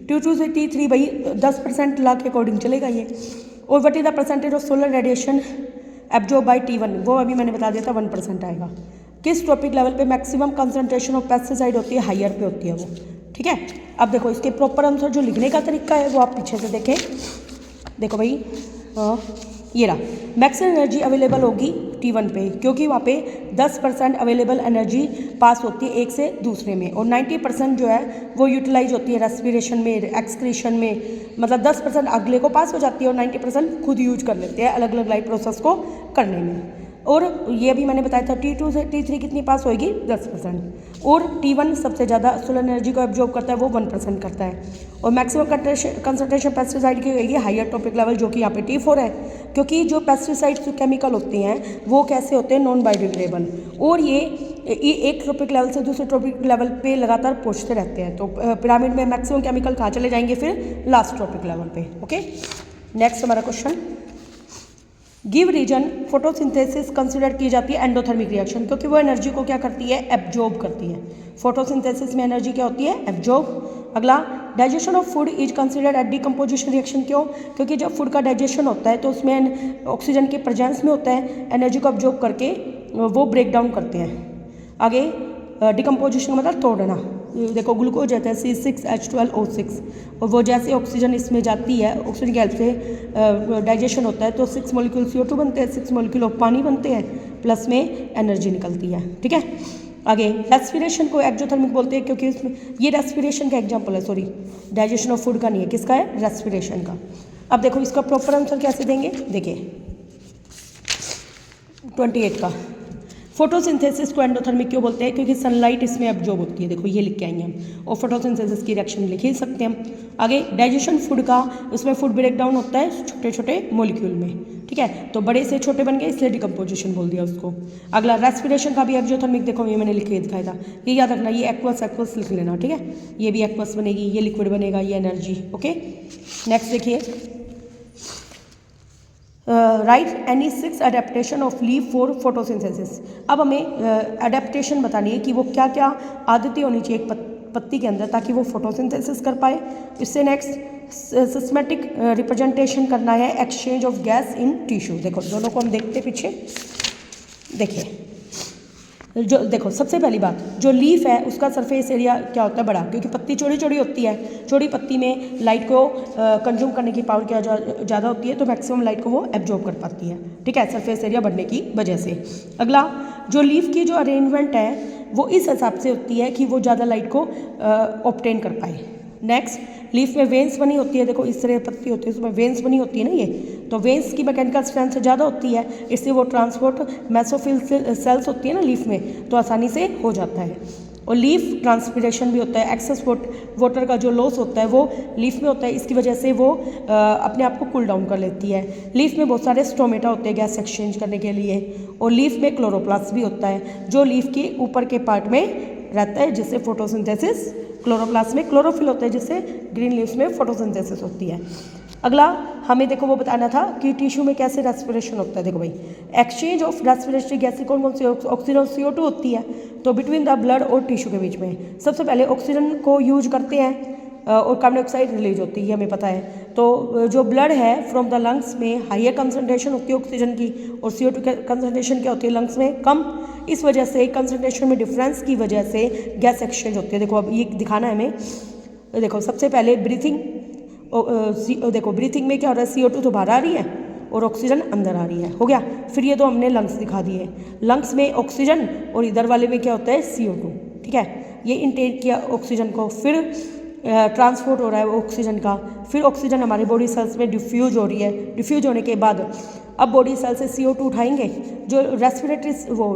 T2 से T3 भाई 10% ला के अकॉर्डिंग चलेगा ये। और what is the percentage of solar radiation absorb by T1, वो अभी मैंने बता दिया था 1% आएगा। किस ट्रॉपिक लेवल पे मैक्सिमम कंसंट्रेशन ऑफ पेस्टिसाइड होती है, हायर पे होती है वो, ठीक है। अब देखो इसके प्रॉपर आंसर जो लिखने का तरीका है वो आप पीछे से देखें। देखो भाई ये रहा, मैक्सिमम एनर्जी अवेलेबल होगी T1 पे, क्योंकि वहाँ पे 10% अवेलेबल एनर्जी पास होती है एक से दूसरे में, और 90% जो है वो यूटिलाइज होती है रेस्पिरेशन में, एक्सक्रीशन में, मतलब 10% अगले को पास हो जाती है और 90% खुद यूज कर लेते हैं अलग अलग लाइफ प्रोसेस को करने में। और ये भी मैंने बताया था T2 से T3 कितनी पास होएगी, 10%। और T1 सबसे ज़्यादा सोलर एनर्जी को एब्जॉर्ब करता है, वो 1% करता है। और मैक्सिमम कंसंट्रेशन पेस्टिसाइड की होगी हायर टॉपिक लेवल, जो कि यहाँ पे T4 है, क्योंकि जो पेस्टिसाइड्स केमिकल होते हैं वो कैसे होते हैं, नॉन बायोडिग्रेडेबल, और ये एक ट्रॉपिक लेवल से दूसरे ट्रॉपिक लेवल पे लगातार पहुँचते रहते हैं। तो पिरामिड में मैक्सिमम केमिकल कहाँ चले जाएंगे, फिर लास्ट ट्रॉपिक लेवल पे। ओके, नेक्स्ट हमारा question, give reason photosynthesis consider की जाती है एंडोथर्मिक रिएक्शन, क्योंकि वो एनर्जी को क्या करती है, एब्जॉर्ब करती है। फोटोसिंथेसिस में एनर्जी क्या होती है, एब्जॉर्ब। अगला, digestion of food is considered at decomposition reaction, क्यों, क्योंकि जब फूड का डाइजेशन होता है तो उसमें ऑक्सीजन के प्रेजेंस में होता है, एनर्जी को एब्जॉर्ब करके वो ब्रेक डाउन करते हैं। आगे डिकम्पोजिशन का मतलब तोड़ना। देखो ग्लूकोज जाता है C6H12O6, और वो जैसे ऑक्सीजन इसमें जाती है, ऑक्सीजन की हेल्प से डाइजेशन होता है, तो 6 मॉलिक्यूल CO2 बनते हैं, 6 मॉलिक्यूल ऑफ पानी बनते हैं, प्लस में एनर्जी निकलती है, ठीक है। आगे रेस्पिरेशन को एक्सोथर्मिक बोलते हैं, क्योंकि इसमें ये रेस्पिरेशन का एग्जाम्पल है, सॉरी डाइजेशन ऑफ फूड का नहीं है, किसका है, रेस्पिरेशन का। अब देखो इसका प्रॉपर आंसर कैसे देंगे, देखिए 28 का, फोटोसिंथेसिस को एंडोथर्मिक क्यों बोलते हैं, क्योंकि सनलाइट इसमें एब्जॉर्ब होती है। देखो ये लिख के आएंगे हम, और फोटोसिंथेसिस की रिएक्शन लिख ही सकते हैं हम। आगे डाइजेशन फूड का, उसमें फूड ब्रेक डाउन होता है छोटे छोटे मॉलिक्यूल में, ठीक है, तो बड़े से छोटे बन गए इसलिए डिकम्पोजिशन बोल दिया उसको। अगला रेस्पिरेशन का भी एक्सोथर्मिक, देखो ये मैंने लिख के दिखाया था, ये याद रखना, ये एक्वस लिख लेना, ठीक है, ये भी एक्वस बनेगी, ये लिक्विड बनेगा, ये एनर्जी। ओके, नेक्स्ट देखिए, right any 6 adaptation of leaf for photosynthesis. अब हमें अडेप्टेशन बतानी है कि वो क्या क्या आदतें होनी चाहिए एक पत्ती के अंदर ताकि वो फोटोसिंथेसिस कर पाए। इससे नेक्स्ट सिस्टेमेटिक रिप्रेजेंटेशन करना है exchange of gas in tissue. देखो दोनों को हम देखते पीछे, देखिए जो देखो सबसे पहली बात, जो लीफ है उसका सरफेस एरिया क्या होता है, बड़ा, क्योंकि पत्ती चौड़ी चौड़ी होती है। चौड़ी पत्ती में लाइट को कंज्यूम करने की पावर क्या ज़्यादा होती है, तो मैक्सिमम लाइट को वो एब्जॉर्ब कर पाती है, ठीक है, सरफेस एरिया बढ़ने की वजह से। अगला, जो लीफ की जो अरेंजमेंट है वो इस हिसाब से होती है कि वो ज़्यादा लाइट को ऑब्टेन कर पाए। नेक्स्ट, लीफ में वेन्स बनी होती है, देखो इस तरह पत्ती होती है उसमें वेन्स बनी होती है ना, ये तो वेन्स की मैकेनिकल स्ट्रेंथ से ज़्यादा होती है, इससे वो ट्रांसपोर्ट मेसोफिल सेल्स होती है ना लीफ में, तो आसानी से हो जाता है। और लीफ ट्रांसपिरेशन भी होता है, एक्सेस वाटर का जो लॉस होता है वो लीफ में होता है, इसकी वजह से वो अपने आप को कूल डाउन कर लेती है। लीफ में बहुत सारे स्टोमेटा होते हैं गैस एक्सचेंज करने के लिए, और लीफ में क्लोरोप्लास्ट भी होता है जो लीफ के ऊपर के पार्ट में रहता है, जिससे फोटोसिंथेसिस, क्लोरोप्लास्ट में क्लोरोफिल होता है जिससे ग्रीन लीव्स में फोटोसिंथेसिस होती है। अगला हमें देखो वो बताना था कि टिश्यू में कैसे रेस्पिरेशन होता है। देखो भाई, एक्सचेंज ऑफ रेस्पिरेटरी गैसें कौन कौन सी, ऑक्सीजन और CO2 होती है, तो बिटवीन द ब्लड और टिश्यू के बीच में सबसे पहले ऑक्सीजन को यूज करते हैं और कार्बन डाइऑक्साइड रिलीज होती है, हमें पता है। तो जो ब्लड है फ्रॉम द लंग्स में हाइयर कंसनट्रेशन होती है ऑक्सीजन की, और CO2 कंसनट्रेशन क्या होती है लंग्स में कम, इस वजह से कंसनट्रेशन में डिफरेंस की वजह से गैस एक्सचेंज होती है। देखो अब ये दिखाना है हमें, देखो सबसे पहले ब्रीथिंग, देखो ब्रीथिंग में क्या हो रहा है, CO2 तो बाहर आ रही है और ऑक्सीजन अंदर आ रही है, हो गया। फिर ये तो हमने लंग्स दिखा दिए, लंग्स में ऑक्सीजन और इधर वाले में क्या होता है CO2, ठीक है, ये इनटेक किया ऑक्सीजन को, फिर ट्रांसपोर्ट हो रहा है ऑक्सीजन का, फिर ऑक्सीजन हमारे बॉडी सेल्स में डिफ्यूज हो रही है, डिफ्यूज होने के बाद अब बॉडी सेल से CO2 उठाएंगे, जो रेस्पिरेटरी वो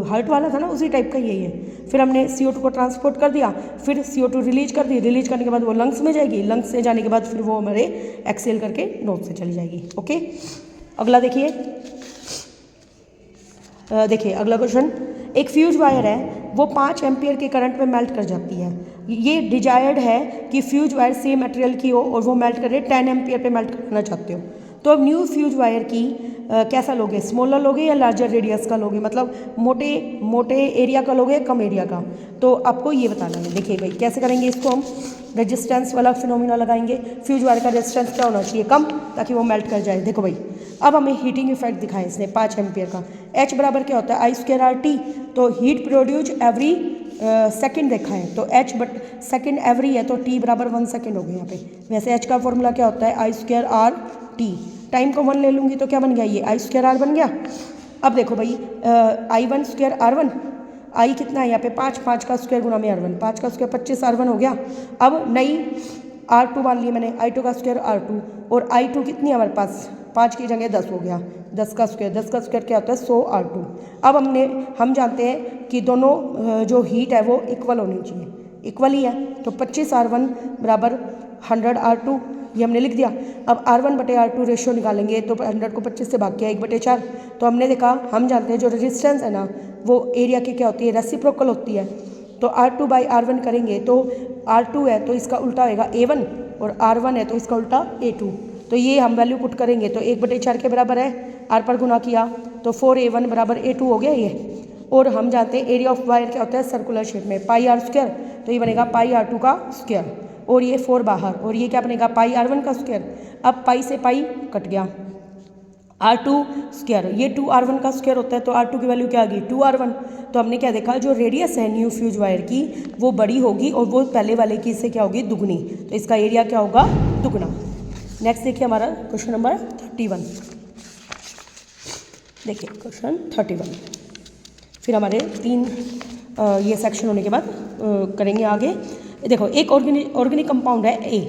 हार्ट वाला था ना उसी टाइप का यही है। फिर हमने CO2 को ट्रांसपोर्ट कर दिया, फिर CO2 रिलीज कर दी, रिलीज करने के बाद वो लंग्स में जाएगी, लंग्स से जाने के बाद फिर वो हमारे एक्सेल करके नोज से चली जाएगी। ओके, अगला देखिए, देखिए अगला क्वेश्चन, एक फ्यूज वायर है वो 5 एम्पियर के करंट में मेल्ट कर जाती है। ये डिजायर्ड है कि फ्यूज वायर सेम मटेरियल की हो और वो मेल्ट करे 10 एम्पियर पे मेल्ट करना चाहते हो, तो अब न्यू फ्यूज वायर की कैसा लोगे, स्मॉलर लोगे या लार्जर रेडियस का लोगे, मतलब मोटे एरिया का लोगे कम एरिया का, तो आपको ये बताना है। देखिए भाई कैसे करेंगे इसको, हम रेजिस्टेंस वाला फिनोमिना लगाएंगे, फ्यूज वायर का रेजिस्टेंस क्या होना चाहिए, कम, ताकि वो मेल्ट कर जाए। देखो भाई अब हमें हीटिंग इफेक्ट दिखाएं इसने 5 एम्पियर का, H बराबर क्या होता है I²RT, तो हीट प्रोड्यूस एवरी सेकंड देखा है, तो H बट सेकंड एवरी है तो T बराबर 1 सेकंड हो गया यहाँ पे। वैसे H का फॉर्मूला क्या होता है I²RT, टाइम को 1 ले लूँगी तो क्या बन गया, ये I²R बन गया। अब देखो भाई I1²R1, I कितना है यहाँ पे 5, 5 का स्क्वायर गुना में R1, 5 का स्क्वायर 25 R1 हो गया। अब नई R2 मान लिया मैंने, I2 का स्क्वायर R2, और I2 कितनी है हमारे पास, 5 की जगह 10 हो गया, 10 का स्क्वायर क्या होता है 100 R2। अब हम जानते हैं कि दोनों जो हीट है वो इक्वल होनी चाहिए, इक्वल ही है, तो 25 R1 बराबर 100 R2, ये हमने लिख दिया। अब R1 बटे R2 रेशियो निकालेंगे तो 100 को 25 से भाग किया 1/4, तो हमने देखा, हम जानते हैं जो रेजिस्टेंस है ना वो एरिया की क्या होती है, रेसिप्रोकल होती है, तो R2/R1 करेंगे तो R2 है तो इसका उल्टा होएगा A1, और R1 है तो इसका उल्टा A2, तो ये हम वैल्यू पुट करेंगे तो 1/4 के बराबर है, R पर गुना किया तो 4A1 बराबर A2 हो गया ये। और हम जानते हैं एरिया ऑफ वायर क्या होता है सर्कुलर शेप में πr², तो ये बनेगा πr2 का स्क्वायर, और ये 4 बाहर, और ये क्या बनेगा πr1 का स्क्वायर। अब पाई से पाई कट गया, R2 स्क्वायर, ये 2R1 का स्क्वायर होता है, तो R2 की वैल्यू क्या आ गई 2R1। तो हमने क्या देखा, जो रेडियस है न्यू फ्यूज वायर की वो बड़ी होगी और वो पहले वाले की से क्या होगी दुगनी, तो इसका एरिया क्या होगा दुगना। नेक्स्ट देखिए हमारा क्वेश्चन नंबर 31, देखिए क्वेश्चन 31, फिर हमारे 3 ये सेक्शन होने के बाद करेंगे आगे। देखो एक ऑर्गेनिक कंपाउंड है A,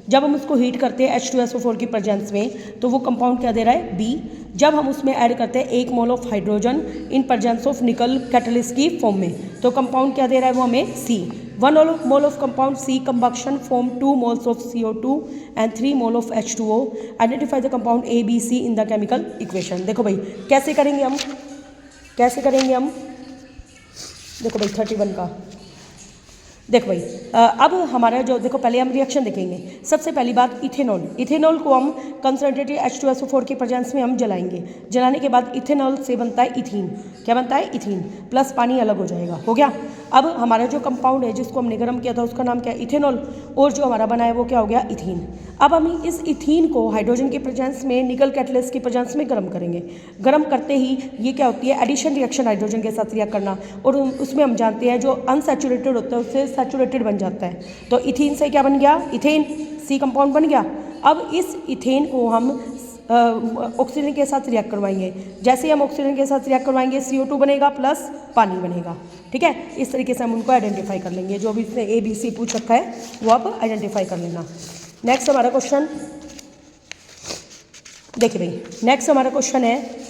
जब हम उसको हीट करते हैं H2SO4 की प्रेजेंस में तो वो कंपाउंड क्या दे रहा है B। जब हम उसमें ऐड करते हैं 1 mole of hydrogen in presence of निकल कैटलिस्ट की फॉर्म में, तो कंपाउंड क्या दे रहा है वो हमें C। 1 mole of compound C combustion form 2 moles of CO2 and 3 mole of H2O। Identify the compound ABC in the chemical equation. देखो भाई कैसे करेंगे हम, देखो भाई 31 का, देखो भाई अब हमारा जो देखो पहले हम रिएक्शन देखेंगे। सबसे पहली बात इथेनॉल, इथेनॉल को हम कंसनट्रेटेड H2SO4 के प्रेजेंस में हम जलाएंगे। जलाने के बाद इथेनॉल से बनता है इथीन। क्या बनता है? इथीन प्लस पानी अलग हो जाएगा। हो गया। अब हमारा जो कंपाउंड है जिसको हमने गर्म किया था उसका नाम क्या है? इथेनॉल। और जो हमारा बना है वो क्या हो गया? इथीन। अब हम इस इथीन को हाइड्रोजन के प्रेजेंस में निकल कैटलिस्ट की प्रेजेंस में गर्म करेंगे। गर्म करते ही ये क्या होती है? एडिशन रिएक्शन, हाइड्रोजन के साथ रिएक्ट करना। और उसमें हम जानते हैं जो अनसैचुरेटेड होता है उससे सैचुरेटेड बन जाता है। तो इथीन से क्या बन गया? इथेन, सी कंपाउंड बन गया। अब इस इथेन को हम ऑक्सीजन के साथ रिएक्ट करवाएंगे। जैसे ही हम ऑक्सीजन के साथ रिएक्ट करवाएंगे CO2 बनेगा प्लस पानी बनेगा। ठीक है, इस तरीके से हम उनको आइडेंटिफाई कर लेंगे। जो भी इसने ABC पूछ रखा है वो आप आइडेंटिफाई कर लेना। नेक्स्ट हमारा क्वेश्चन देखिए भाई, नेक्स्ट हमारा क्वेश्चन है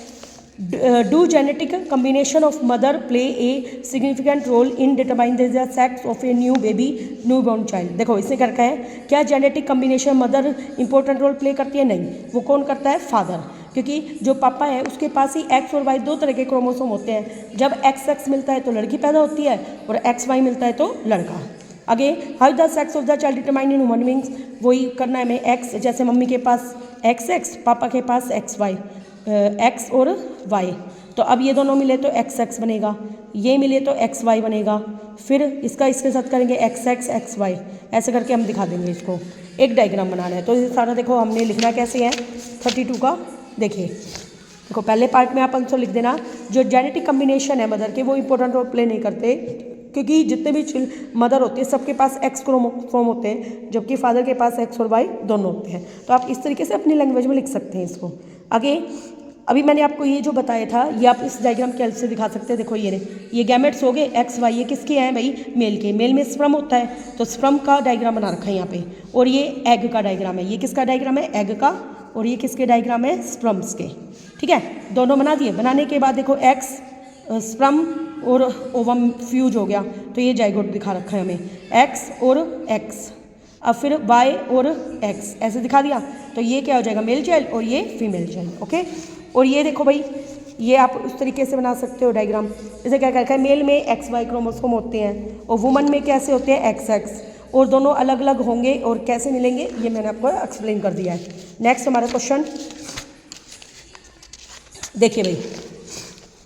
do genetic combination of mother play a significant role in determine the sex of a new baby, new born child. देखो इसने क्या रखा है? क्या genetic combination mother important role play करती है? नहीं। वो कौन करता है? फादर। क्योंकि जो पापा है उसके पास ही X और Y दो तरह के क्रोमोसोम होते हैं। जब XX मिलता है तो लड़की पैदा होती है और XY मिलता है तो लड़का। आगे how the sex of the child determine in human beings, वही करना है हमें। X जैसे मम्मी के पास XX, पापा के पास XY, X और Y। तो अब ये दोनों मिले तो XX बनेगा, ये मिले तो XY बनेगा। फिर इसका इसके साथ करेंगे XX XY, ऐसे करके हम दिखा देंगे इसको। एक डायग्राम बनाना है तो ये सारा देखो हमने लिखना कैसे है 32 का। देखिए देखो पहले पार्ट में आप आंसर लिख देना। जो जेनेटिक कम्बिनेशन है मदर के वो इंपॉर्टेंट रोल प्ले नहीं करते, क्योंकि जितने भी मदर होती है सबके पास X क्रोमोसोम होते हैं, जबकि फादर के पास X और Y दोनों होते हैं। तो आप इस तरीके से अपनी लैंग्वेज में लिख सकते हैं इसको। आगे अभी मैंने आपको ये जो बताया था ये आप इस डायग्राम के हेल्प से दिखा सकते हैं। देखो ये गैमेट्स हो गए XY, ये किसके हैं भाई? मेल के। मेल में स्पर्म होता है तो स्पर्म का डायग्राम बना रखा है यहाँ पे। और ये एग का डायग्राम है। ये किसका डायग्राम है? एग का। और ये किसके डायग्राम है? स्पर्म्स के। ठीक है, दोनों बना दिए। बनाने के बाद देखो X स्पर्म और ओवम फ्यूज हो गया तो ये जाइगोट दिखा रखा है हमें, X और X। अब फिर Y और X ऐसे दिखा दिया तो ये क्या हो जाएगा? मेल चाइल्ड और ये फीमेल चाइल्ड। ओके। और ये देखो भाई, ये आप उस तरीके से बना सकते हो डायग्राम। इसे क्या करता है? मेल में XY क्रोमोसोम होते हैं और वुमन में कैसे होते हैं? XX। और दोनों अलग अलग होंगे और कैसे मिलेंगे ये मैंने आपको एक्सप्लेन कर दिया है। नेक्स्ट हमारा क्वेश्चन देखिए भाई,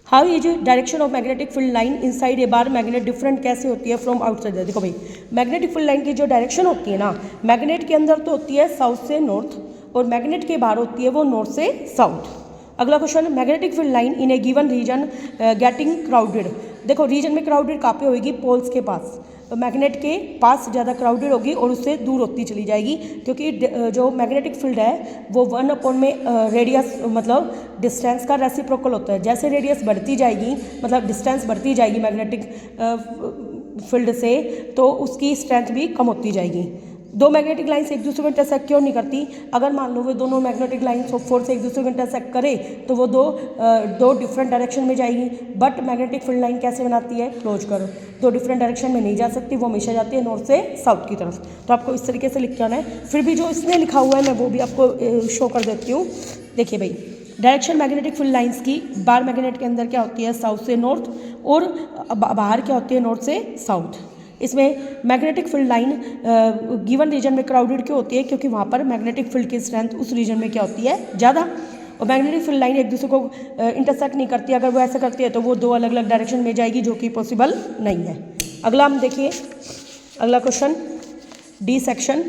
how is direction of magnetic field line inside a bar magnet different कैसे होती है फ्रॉम आउटसाइड? देखो भाई, मैग्नेटिक फील्ड लाइन की जो डायरेक्शन होती है ना, मैग्नेट के अंदर तो होती है साउथ से नॉर्थ और मैग्नेट के बाहर होती है वो नॉर्थ से साउथ। अगला question, magnetic field line in a given region getting crowded. देखो रीजन में क्राउडेड कहाँ पे होगी? पोल्स के पास। तो मैग्नेट के पास ज़्यादा क्राउडेड होगी और उससे दूर होती चली जाएगी, क्योंकि जो मैग्नेटिक फील्ड है वो 1 में रेडियस मतलब डिस्टेंस का रेसिप्रोकल होता है। जैसे रेडियस बढ़ती जाएगी मतलब डिस्टेंस बढ़ती जाएगी मैग्नेटिक फील्ड से, तो उसकी स्ट्रेंथ भी कम होती जाएगी। दो मैग्नेटिक लाइन्स एक दूसरे को इंटरसेक्ट क्यों नहीं करती? अगर मान लो वो दोनों मैग्नेटिक लाइन्स ऑफ फोर्स एक दूसरे को इंटरसेक्ट करे तो वो दो डिफरेंट डायरेक्शन में जाएगी। बट मैग्नेटिक फील्ड लाइन कैसे बनाती है? क्लोज करो, दो डिफरेंट डायरेक्शन में नहीं जा सकती, वो हमेशा जाती है नॉर्थ से साउथ की तरफ। तो आपको इस तरीके से लिख के आना है। फिर भी जो इसने लिखा हुआ है मैं वो भी आपको शो कर देती हूँ। देखिए भाई, डायरेक्शन मैग्नेटिक फील्ड लाइंस की बार मैग्नेट के अंदर क्या होती है? साउथ से नॉर्थ और बाहर क्या होती है? नॉर्थ से साउथ। इसमें magnetic field line given region में क्राउडेड क्यों होती है? क्योंकि वहाँ पर मैग्नेटिक फील्ड की स्ट्रेंथ उस रीजन में क्या होती है? ज़्यादा। और मैग्नेटिक फील्ड लाइन एक दूसरे को इंटरसेक्ट नहीं करती। अगर वो ऐसा करती है तो वो दो अलग अलग डायरेक्शन में जाएगी, जो कि पॉसिबल नहीं है। अगला हम देखिए, अगला क्वेश्चन डी सेक्शन।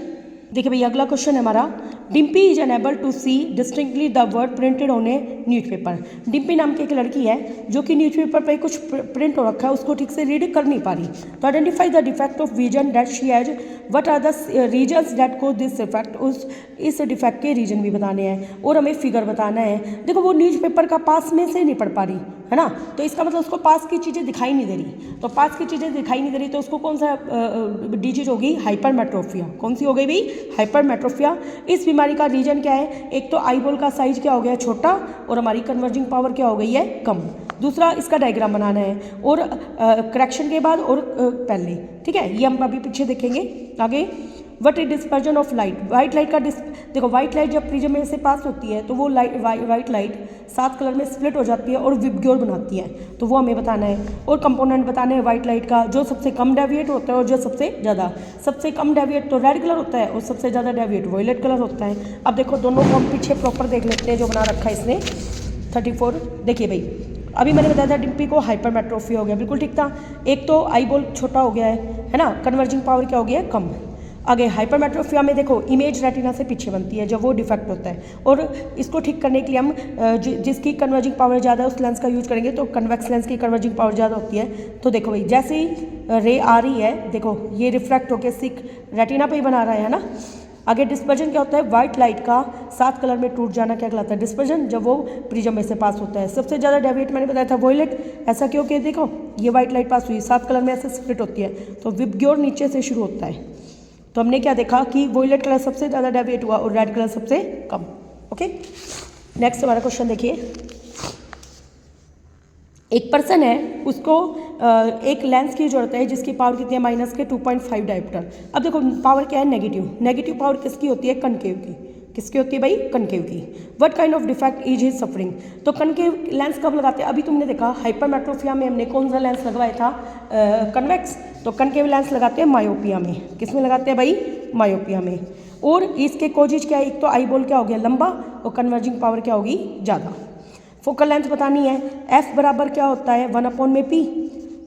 देखिए भैया, अगला क्वेश्चन है हमारा, Dimpy is unable to see distinctly the word printed on a newspaper. Dimpy नाम की एक लड़की है जो कि न्यूज़पेपर पर कुछ प्रिंट हो रखा है, उसको ठीक से रीड कर नहीं पा रही। तो identify the defect of vision that she has, what are the reasons that cause this defect. इस डिफेक्ट के रीजन भी बताने हैं और हमें फिगर बताना है। देखो वो न्यूज़पेपर का पास में से नहीं पढ़ पा रही है ना, तो इसका मतलब उसको पास की चीज़ें दिखाई नहीं दे रही। तो पास की चीज़ें दिखाई नहीं दे रही तो उसको कौन सा डिजीज होगी? हाइपरमेट्रोफिया। कौन सी हो गई भाई? हाइपरमेट्रोफिया। इस बीमारी का रीजन क्या है? एक तो आईबॉल का साइज क्या हो गया? छोटा, और हमारी कन्वर्जिंग पावर क्या हो गई है? कम। दूसरा, इसका डायग्राम बनाना है और करेक्शन के बाद और पहले। ठीक है, ये हम अभी पीछे देखेंगे। आगे what is dispersion of light, white light का देखो वाइट लाइट जब प्रिज्म में से पास होती है तो वो लाइट वाइट लाइट 7 कलर में स्प्लिट हो जाती है और विबग्योर बनाती है, तो वो हमें बताना है। और कंपोनेंट बताने हैं वाइट लाइट का, जो सबसे कम डेविएट होता है और जो सबसे ज़्यादा। सबसे कम डेविएट तो रेड कलर होता है और सबसे ज़्यादा डेविएट वॉयलेट कलर होता है। अब देखो दोनों को हम पीछे प्रॉपर देख लेते हैं जो बना रखा है इसने 34। देखिए भाई, अभी मैंने बताया था डिम्पी को हाइपरमेट्रोफी हो गया, बिल्कुल ठीक था। एक तो आई बॉल छोटा हो गया है ना, कन्वर्जिंग पावर क्या हो गया है, कम। आगे हाइपरमेट्रोफिया में देखो इमेज रेटिना से पीछे बनती है जब वो डिफेक्ट होता है, और इसको ठीक करने के लिए हम जिसकी कन्वर्जिंग पावर ज़्यादा है उस लेंस का यूज करेंगे, तो कन्वेक्स लेंस की कन्वर्जिंग पावर ज़्यादा होती है। तो देखो भाई जैसे ही रे आ रही है, देखो ये रिफ्रैक्ट होकर सिक रेटिना पे ही बना रहा है ना। आगे डिस्पर्जन क्या होता है, व्हाइट लाइट का 7 कलर में टूट जाना क्या कहलाता है, डिस्पर्जन, जब वो प्रिज्म में से पास होता है। सबसे ज़्यादा डेविएट मैंने बताया था वॉयलेट, ऐसा क्यों कि देखो ये व्हाइट लाइट पास हुई 7 कलर में ऐसे स्प्लिट होती है, तो विबग्योर नीचे से शुरू होता है। तो हमने क्या देखा कि वॉयलेट कलर सबसे ज़्यादा डेविएट हुआ और रेड कलर सबसे कम। ओके, नेक्स्ट हमारा क्वेश्चन देखिए। एक पर्सन है, उसको एक लेंस की जरूरत है जिसकी पावर कितनी है, माइनस के 2.5 डायोप्टर। अब देखो पावर क्या है, नेगेटिव। नेगेटिव पावर किसकी होती है, कनकेव की। किसकी होती है भाई, कनकेव की। What kind of defect is his suffering, तो कनकेव लेंस कब लगाते हैं, अभी तुमने देखा हाइपरमेट्रोफिया में हमने कौन सा लेंस लगवाया था, कन्वेक्स। तो कनकेव लेंस लगाते हैं मायोपिया में। किस में लगाते हैं भाई, मायोपिया में। और इसके कोजिज क्या है, एक तो आई बॉल क्या हो गया, लंबा, और कन्वर्जिंग पावर क्या होगी, ज़्यादा। फोकल लेंथ बतानी है, एफ बराबर क्या होता है, 1/p,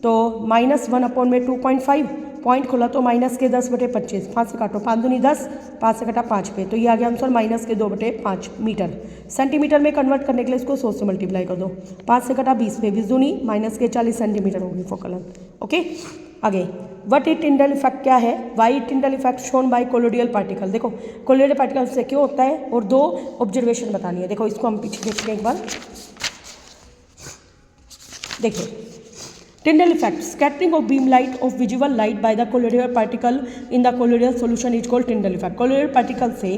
तो -1/2.5, पॉइंट खोला तो माइनस के 10/25, 5 से काटो, 5 दूनी 10, 5 से कटा 5 पे, तो ये आ गया आंसर माइनस के 2/5 मीटर। सेंटीमीटर में कन्वर्ट करने के लिए इसको 100 से मल्टीप्लाई कर दो, 5 से कटा 20 पे, 20 दूनी माइनस के 40 सेंटीमीटर होगी फोकल लेंथ। ओके, आगे व्हाट इट टिंडल इफेक्ट क्या है, why Tyndall effect shown by colloidal particle. देखो कोलोडियल पार्टिकल से क्यों होता है, और 2 ऑब्जर्वेशन बतानी है। देखो इसको हम पीछे देखते हैं एक बार, देखिए Tyndall effect, scattering of beam light of visible light by the colloidal particle in the colloidal solution is called Tyndall effect. colloidal particle से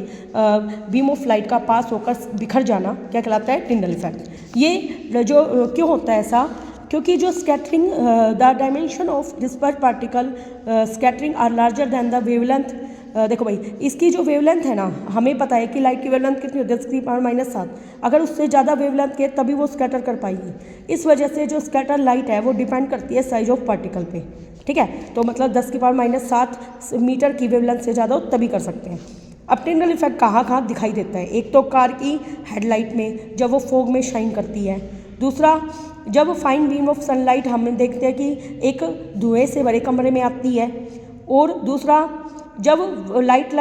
beam of light का पास होकर बिखर जाना क्या कहलाता है, Tyndall effect। ये जो क्यों होता है ऐसा, क्योंकि जो scattering the dimension of disperse particle scattering are larger than the wavelength. देखो भाई इसकी जो वेवलेंथ है ना, हमें पता है कि लाइट की वेवलेंथ कितनी होती है, 10⁻⁻7। अगर उससे ज़्यादा वेवलेंथ के तभी वो स्कैटर कर पाएगी। इस वजह से जो स्कैटर लाइट है वो डिपेंड करती है साइज ऑफ पार्टिकल पे, ठीक है। तो मतलब 10⁻⁷ मीटर की वेवलेंथ से ज़्यादा हो तभी कर सकते हैं। अब टिंडल इफेक्ट कहाँ कहाँ दिखाई देता है, एक तो कार की हेडलाइट में जब वो फोग में शाइन करती है, दूसरा जब फाइन बीम ऑफ सनलाइट हम देखते हैं कि एक धुएं से भरे कमरे में आती है, और दूसरा जब लाइट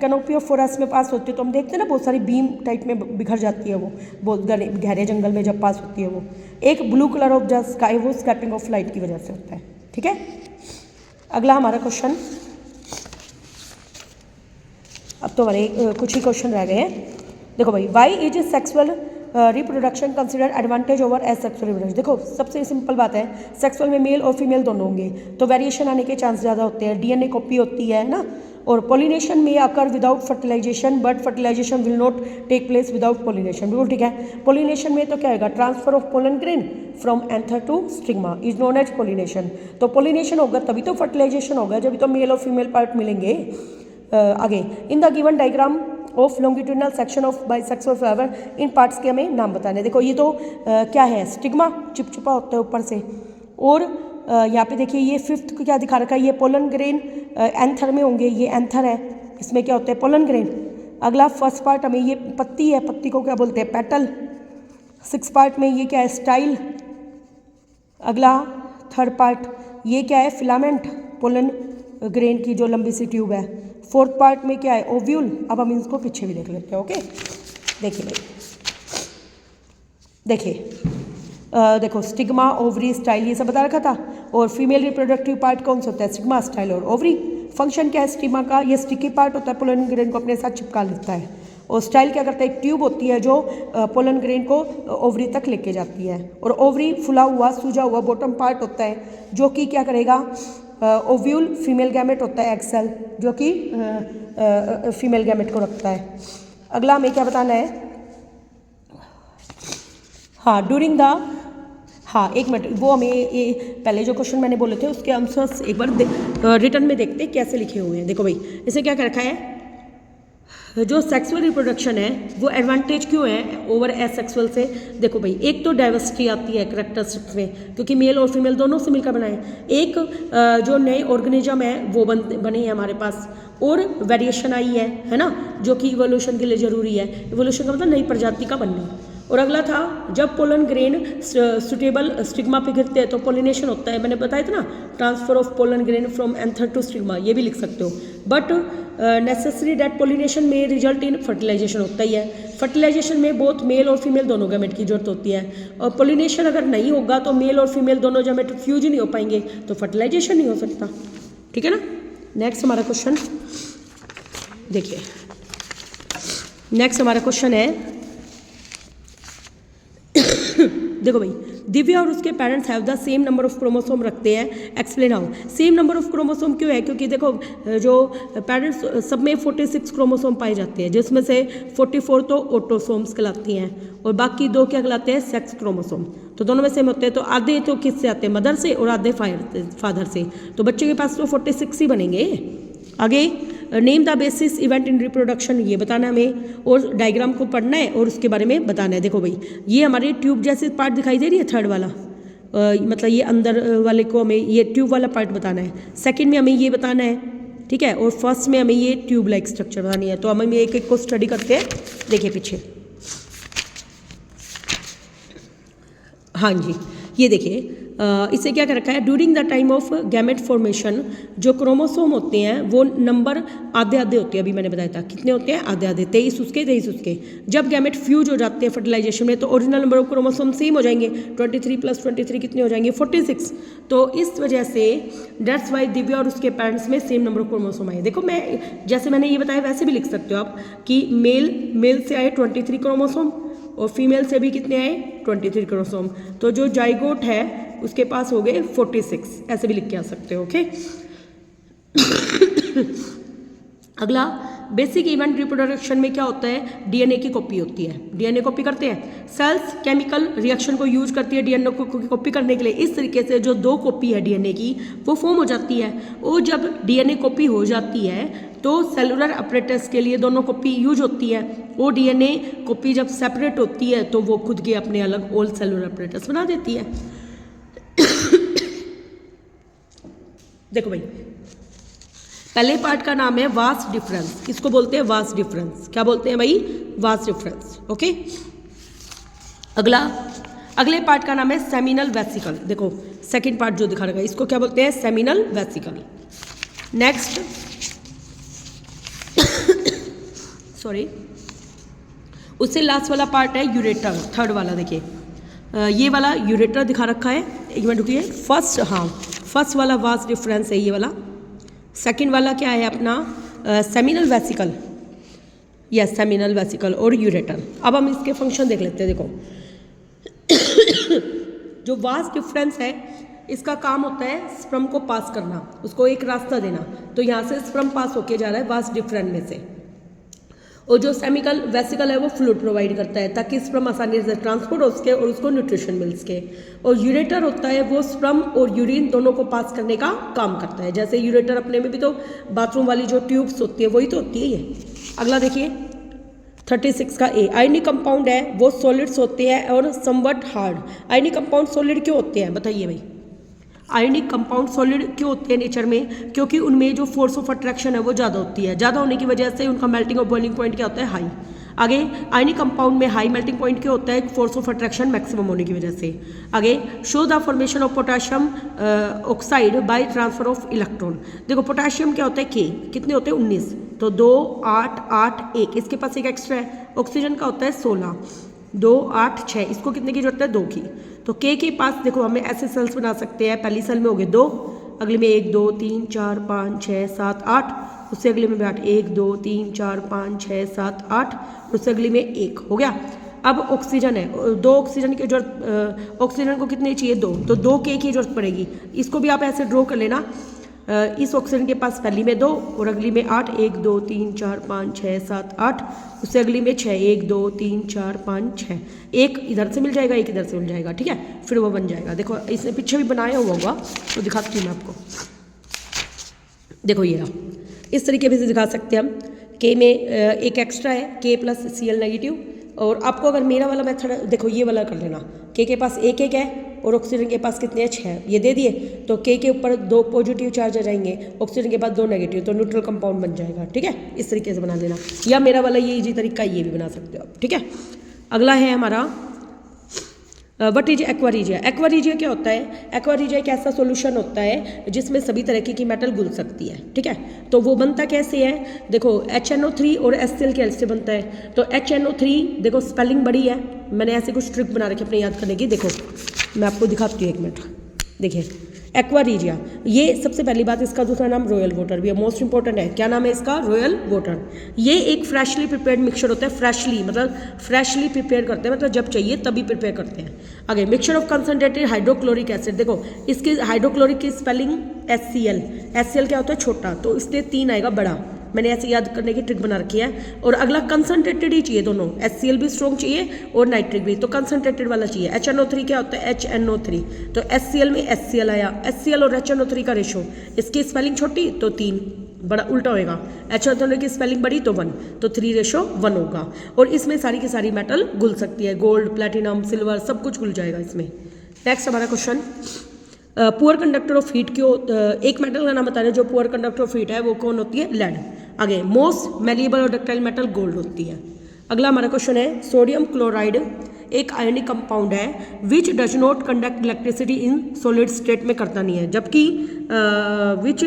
कैनोपी ऑफ फॉरेस्ट में पास होती है तो हम देखते हैं ना बहुत सारी बीम टाइप में बिखर जाती है, वो बहुत गहरे जंगल में जब पास होती है वो। एक blue colour of the sky, वो स्कैटरिंग ऑफ लाइट की वजह से होता है, ठीक है। अगला हमारा क्वेश्चन, अब तो हमारे कुछ ही क्वेश्चन रह गए हैं। देखो भाई, why is sexual reproduction consider advantage over asexual reproduction. देखो सबसे सिंपल बात है, सेक्सुअल में मेल और फीमेल दोनों होंगे तो वेरिएशन आने के चांस ज़्यादा होते हैं, डीएनए कॉपी होती है ना। और पोलिनेशन में occur without fertilization, but fertilization will not take place without pollination, बिल्कुल ठीक है। पोलिनेशन में तो क्या होगा, transfer of pollen grain from anther to stigma is known as pollination. तो पोलिनेशन होगा तभी तो फर्टिलाइजेशन होगा, जब तो मेल और फीमेल पार्ट मिलेंगे। आगे इन the given diagram of longitudinal section of bisexual flower, in parts के हमें नाम बताने। देखो ये तो क्या है, स्टिग्मा चिपचिपा होता है ऊपर से, और यहाँ पे देखिए ये फिफ्थ को क्या दिखा रखा है, ये पोलन ग्रेन एंथर में होंगे, ये एंथर है, इसमें क्या होता है पोलन ग्रेन। अगला फर्स्ट पार्ट हमें ये पत्ती है, पत्ती को क्या बोलते हैं पेटल। 6 पार्ट में ये क्या है स्टाइल। अगला थर्ड पार्ट ये क्या है फिलामेंट, पोलन ग्रेन की जो लंबी सी ट्यूब है। 4th पार्ट में क्या है ओव्यूल। अब हम इसको पीछे भी देख लेते हैं, ओके। देखिए भाई, देखिए देखो स्टिग्मा, ओवरी, स्टाइल ये सब बता रखा था। और फीमेल रिप्रोडक्टिव पार्ट कौन सा होता है, स्टिग्मा, स्टाइल और ओवरी। फंक्शन क्या है स्टिग्मा का, ये स्टिकी पार्ट होता है, पोलन ग्रेन को अपने साथ चिपका लेता है। और स्टाइल क्या करता है, एक ट्यूब होती है जो पोलन ग्रेन को ओवरी तक लेके जाती है। और ओवरी फुला हुआ सूजा हुआ बॉटम पार्ट होता है जो कि क्या करेगा, ओव्यूल फीमेल गैमेट होता है, एक्सेल जो कि फीमेल गैमेट को रखता है। अगला हमें क्या बताना है, हाँ ड्यूरिंग द हाँ एक मिनट, वो हमें ये पहले जो क्वेश्चन मैंने बोले थे उसके आंसर्स एक बार रिटर्न में देखते हैं कैसे लिखे हुए हैं। देखो भाई, इसे क्या कर रखा है, जो सेक्सुअल रिप्रोडक्शन है वो एडवांटेज क्यों है ओवर एसेक्सुअल से। देखो भाई, एक तो डाइवर्सिटी आती है करैक्टरिस्टिक्स में, क्योंकि मेल और फीमेल दोनों से मिलकर बनाए। एक जो नए ऑर्गेनिज्म है वो बनी है हमारे पास, और वेरिएशन आई है ना, जो कि इवोल्यूशन के लिए ज़रूरी है। इवोल्यूशन का मतलब नई प्रजाति का बनना। और अगला था, जब पोलन ग्रेन सुटेबल स्टिग्मा पे गिरते हैं तो पोलिनेशन होता है। मैंने बताया था ना, transfer of pollen grain from anther to stigma, ये भी लिख सकते हो। बट नेसेसरी डेट पोलिनेशन में रिजल्ट इन फर्टिलाइजेशन होता ही है। फर्टिलाइजेशन में बोथ मेल और फीमेल दोनों गैमेट की जरूरत होती है। और पोलिनेशन अगर नहीं होगा तो मेल और फीमेल दोनों गैमेट फ्यूज ही नहीं हो पाएंगे, तो फर्टिलाइजेशन नहीं हो सकता। ठीक है ना। नेक्स्ट हमारा क्वेश्चन देखिए, नेक्स्ट हमारा क्वेश्चन है देखो भाई, दिव्या और उसके parents have the same number of chromosome रखते हैं, explain how. Same number of chromosome क्यों है, क्योंकि देखो जो पेरेंट्स सब में 46 क्रोमोसोम पाए जाते हैं, जिसमें से 44 तो ऑटोसोम्स कहलाती हैं और बाकी 2 क्या कहलाते हैं, सेक्स क्रोमोसोम। तो दोनों में सेम होते हैं। तो आधे तो किससे आते हैं, मदर से, और आधे फादर से। तो बच्चे के पास तो 46 ही बनेंगे। आगे, name the basis event in reproduction, ये बताना हमें, और डायग्राम को पढ़ना है और उसके बारे में बताना है। देखो भाई, ये हमारी ट्यूब जैसे पार्ट दिखाई दे रही है, थर्ड वाला मतलब ये अंदर वाले को हमें ये ट्यूब वाला पार्ट बताना है। सेकंड में हमें ये बताना है, ठीक है, और फर्स्ट में हमें ये ट्यूब लाइक स्ट्रक्चर बतानी है। तो हमें एक एक को स्टडी करते हैं। देखिए पीछे, हाँ जी, ये देखिए, इसे क्या कर रखा है, during the time of gamete formation जो क्रोमोसोम होते हैं वो नंबर आधे आधे होते हैं। अभी मैंने बताया था कितने होते हैं, आधे आधे, 23 उसके 23 उसके। जब गैमेट फ्यूज हो जाते हैं फर्टिलाइजेशन में तो original number of chromosome same हो जाएंगे। 23 + 23 कितने हो जाएंगे, 46। तो इस वजह से दैट्स वाई दिव्या और उसके पेरेंट्स में सेम नंबर ऑफ क्रोमोसोम आए। देखो, मैं जैसे मैंने ये बताया वैसे भी लिख सकते हो आप कि मेल से आए 23 क्रोमोसोम और फीमेल से भी कितने आए, 23 क्रोमोसोम। तो जो जाइगोट है उसके पास हो गए 46, ऐसे भी लिख के आ सकते हो। ओके। अगला, बेसिक इवेंट रिप्रोडक्शन में क्या होता है, डीएनए की कॉपी होती है। डीएनए कॉपी करते हैं, सेल्स केमिकल रिएक्शन को यूज करती है डीएनए को कॉपी करने के लिए। इस तरीके से जो 2 कॉपी है डीएनए की वो फॉर्म हो जाती है। और जब डीएनए कॉपी हो जाती है तो सेलुलर अपरेटस के लिए दोनों कॉपी यूज होती है। वो डीएनए कॉपी जब सेपरेट होती है तो वो खुद के अपने अलग ओल्ड सेलुलर अपरेटस बना देती है। देखो भाई, पहले पार्ट का नाम है वास्ट डिफरेंस। किसको बोलते हैं, वास्ट डिफरेंस। क्या बोलते हैं भाई, वास्ट डिफरेंस। ओके। अगले पार्ट का नाम है सेमिनल वेसिकल। देखो सेकंड पार्ट जो दिखा रखा है इसको क्या बोलते हैं, सेमिनल वेसिकल। नेक्स्ट सॉरी, उससे लास्ट वाला पार्ट है यूरेटर, थर्ड वाला। देखिए ये वाला यूरेटर दिखा रखा है। एक मिनट रुकिए, फर्स्ट वाला वास्ट डिफरेंस है ये वाला। सेकंड वाला क्या है अपना, seminal vesicle, yes seminal vesicle और यूरेटर। अब हम इसके फंक्शन देख लेते हैं। देखो जो वास्ट डिफरेंस है इसका काम होता है स्पर्म को पास करना, उसको एक रास्ता देना। तो यहाँ से स्पर्म पास होके जा रहा है वास्ट डिफरेंस में से। और जो सेमिकल वेसिकल है वो फ्लूइड प्रोवाइड करता है ताकि स्पर्म आसानी से ट्रांसपोर्ट हो सके और उसको न्यूट्रिशन मिल सके। और यूरेटर होता है वो स्पर्म और यूरिन दोनों को पास करने का काम करता है। जैसे यूरेटर अपने में भी तो बाथरूम वाली जो ट्यूब्स होती है वही तो होती है ये। अगला देखिए 36 का ए, आयनिक कंपाउंड है वो सॉलिड्स होते हैं और somewhat hard. Ionic compound solid क्यों होते हैं बताइए भाई, आयनिक कंपाउंड सॉलिड क्यों होते हैं नेचर में, क्योंकि उनमें जो फोर्स ऑफ अट्रैक्शन है वो ज़्यादा होती है। ज़्यादा होने की वजह से उनका मेल्टिंग और बॉइलिंग पॉइंट क्या होता है, हाई। आगे आयनिक कंपाउंड में हाई मेल्टिंग पॉइंट क्यों होता है, फोर्स ऑफ अट्रैक्शन मैक्सिमम होने की वजह से। आगे show the formation of potassium oxide by transfer of electron. देखो पोटेशियम क्या होता है, के कितने होते हैं 19, तो 2 8 8 1, इसके पास एक एक्स्ट्रा है। ऑक्सीजन का होता है 16, 2 8 6, इसको कितने की जरूरत है 2 की। तो के पास देखो हमें ऐसे सेल्स बना सकते हैं, पहली सेल में हो गए 2, अगले में 1 2 3 4 5 6 7 8, उससे अगले में 8 1 2 3 4 5 6 7 8, उससे अगले में 1 हो गया। अब ऑक्सीजन है, 2 ऑक्सीजन की जरूरत, ऑक्सीजन को कितने चाहिए 2, तो 2 के की जरूरत पड़ेगी। इसको भी आप ऐसे ड्रॉ कर लेना, इस ऑक्सीजन के पास पहली में 2 और अगली में 8, 1 2 3 4 5 6 7 8, उससे अगली में 6, 1 2 3 4 5 6, एक इधर से मिल जाएगा, एक इधर से मिल जाएगा, ठीक है, फिर वो बन जाएगा। देखो इसने पीछे भी बनाया हुआ होगा तो दिखाती हूँ मैं आपको। देखो ये रहा, इस तरीके से दिखा सकते हैं हम। के में एक एक्स्ट्रा है K प्लस Cl नेगेटिव, और आपको अगर मेरा वाला मेथड, देखो ये वाला कर लेना, के पास एक एक है और ऑक्सीजन के पास कितने हैं 6, ये दे दिए तो के ऊपर 2 पॉजिटिव चार्ज आ जाएंगे, ऑक्सीजन के पास 2 नेगेटिव, तो न्यूट्रल कंपाउंड बन जाएगा, ठीक है। इस तरीके से बना लेना, या मेरा वाला ये इजी तरीका ये भी बना सकते हो आप, ठीक है। अगला है हमारा वट इज एक्वारीजिया। एक्वारीजिया क्या होता है? एक्वारीजिया एक ऐसा सोल्यूशन होता है जिसमें सभी तरह की मेटल घुल सकती है, ठीक है। तो वो बनता कैसे है? देखो HNO3 और HCl के हेल्प से बनता है। तो HNO3 देखो स्पेलिंग बड़ी है, मैंने ऐसे कुछ ट्रिक बना रखी अपने याद करने की। देखो मैं आपको दिखाती हूँ, एक मिनट। देखिए एक्वारीजिया, ये सबसे पहली बात, इसका दूसरा नाम रॉयल वाटर भी है, मोस्ट इंपॉर्टेंट है। क्या नाम है इसका? Royal water. ये एक फ्रेशली प्रिपेयर्ड मिक्सचर होता है, फ्रेशली मतलब फ्रेशली प्रिपेयर करते हैं, मतलब जब चाहिए तभी प्रिपेयर करते हैं। आगे mixture of concentrated hydrochloric acid. देखो इसकी हाइड्रोक्लोरिक की स्पेलिंग HCl। HCl क्या होता है? छोटा, तो इसलिए 3 आएगा बड़ा। मैंने ऐसे याद करने की ट्रिक बना रखी है। और अगला कंसनट्रेटेड ही चाहिए दोनों, HCl भी स्ट्रॉन्ग चाहिए और नाइट्रिक भी, तो कंसनट्रेटेड वाला चाहिए। HNO3 क्या होता है? HNO3, तो HCl में HCl आया। HCl और HNO3 का रेशो, इसकी स्पेलिंग छोटी तो 3, बड़ा उल्टा होएगा। HNO3 की स्पेलिंग बड़ी तो 1, तो 3:1 होगा। और इसमें सारी की सारी मेटल घुल सकती है, गोल्ड, प्लेटिनम, सिल्वर, सब कुछ घुल जाएगा इसमें। नेक्स्ट हमारा question, poor conductor of heat क्यों, एक मेटल का नाम बता रहे जो पुअर कंडक्टर ऑफ हीट है वो कौन होती है? लेड। आगे मोस्ट मेलिएबल और डक्टाइल मेटल गोल्ड होती है। अगला हमारा क्वेश्चन है, सोडियम क्लोराइड एक आयनिक कंपाउंड है which does not conduct electricity in solid state में करता नहीं है, जबकि which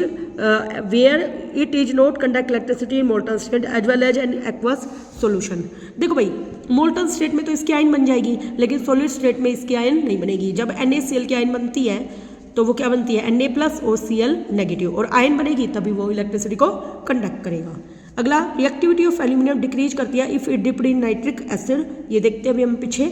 where it is not conduct electricity in molten state as well as an aqueous solution. देखो भाई मोल्टन स्टेट में तो इसकी आयन बन जाएगी, लेकिन सॉलिड स्टेट में इसकी आयन नहीं बनेगी। जब NaCl की आयन बनती है तो वो क्या बनती है? Na प्लस और Cl नेगेटिव, और आयन बनेगी तभी वो इलेक्ट्रिसिटी को कंडक्ट करेगा। अगला, रिएक्टिविटी ऑफ एल्यूमिनियम डिक्रीज करती है if it dipped in nitric acid, ये देखते हैं अभी हम पीछे।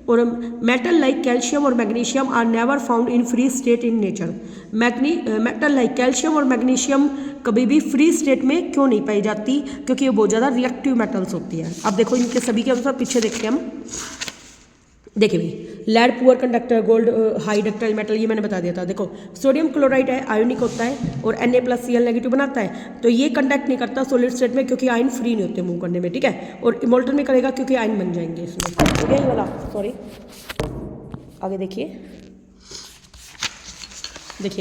और मेटल लाइक कैल्शियम और magnesium are never found in free state in nature. Metal like calcium और मैग्नीशियम कभी भी फ्री स्टेट में क्यों नहीं पाई जाती? क्योंकि ये बहुत ज़्यादा रिएक्टिव मेटल्स होती है। अब देखो इनके सभी के अनुसार पीछे देखते हैं हम। देखिए भाई lead poor conductor, gold high ductile metal, ये मैंने बता दिया था। देखो सोडियम क्लोराइड है, आयोनिक होता है और Na प्लस Cl नेगेटिव बनाता है, तो ये कंडक्ट नहीं करता सॉलिड स्टेट में क्योंकि आयन फ्री नहीं होते मूव करने में, ठीक है। और मोल्टन में करेगा क्योंकि आयन बन जाएंगे इसमें, ठीक है। ये वाला सॉरी, आगे देखिए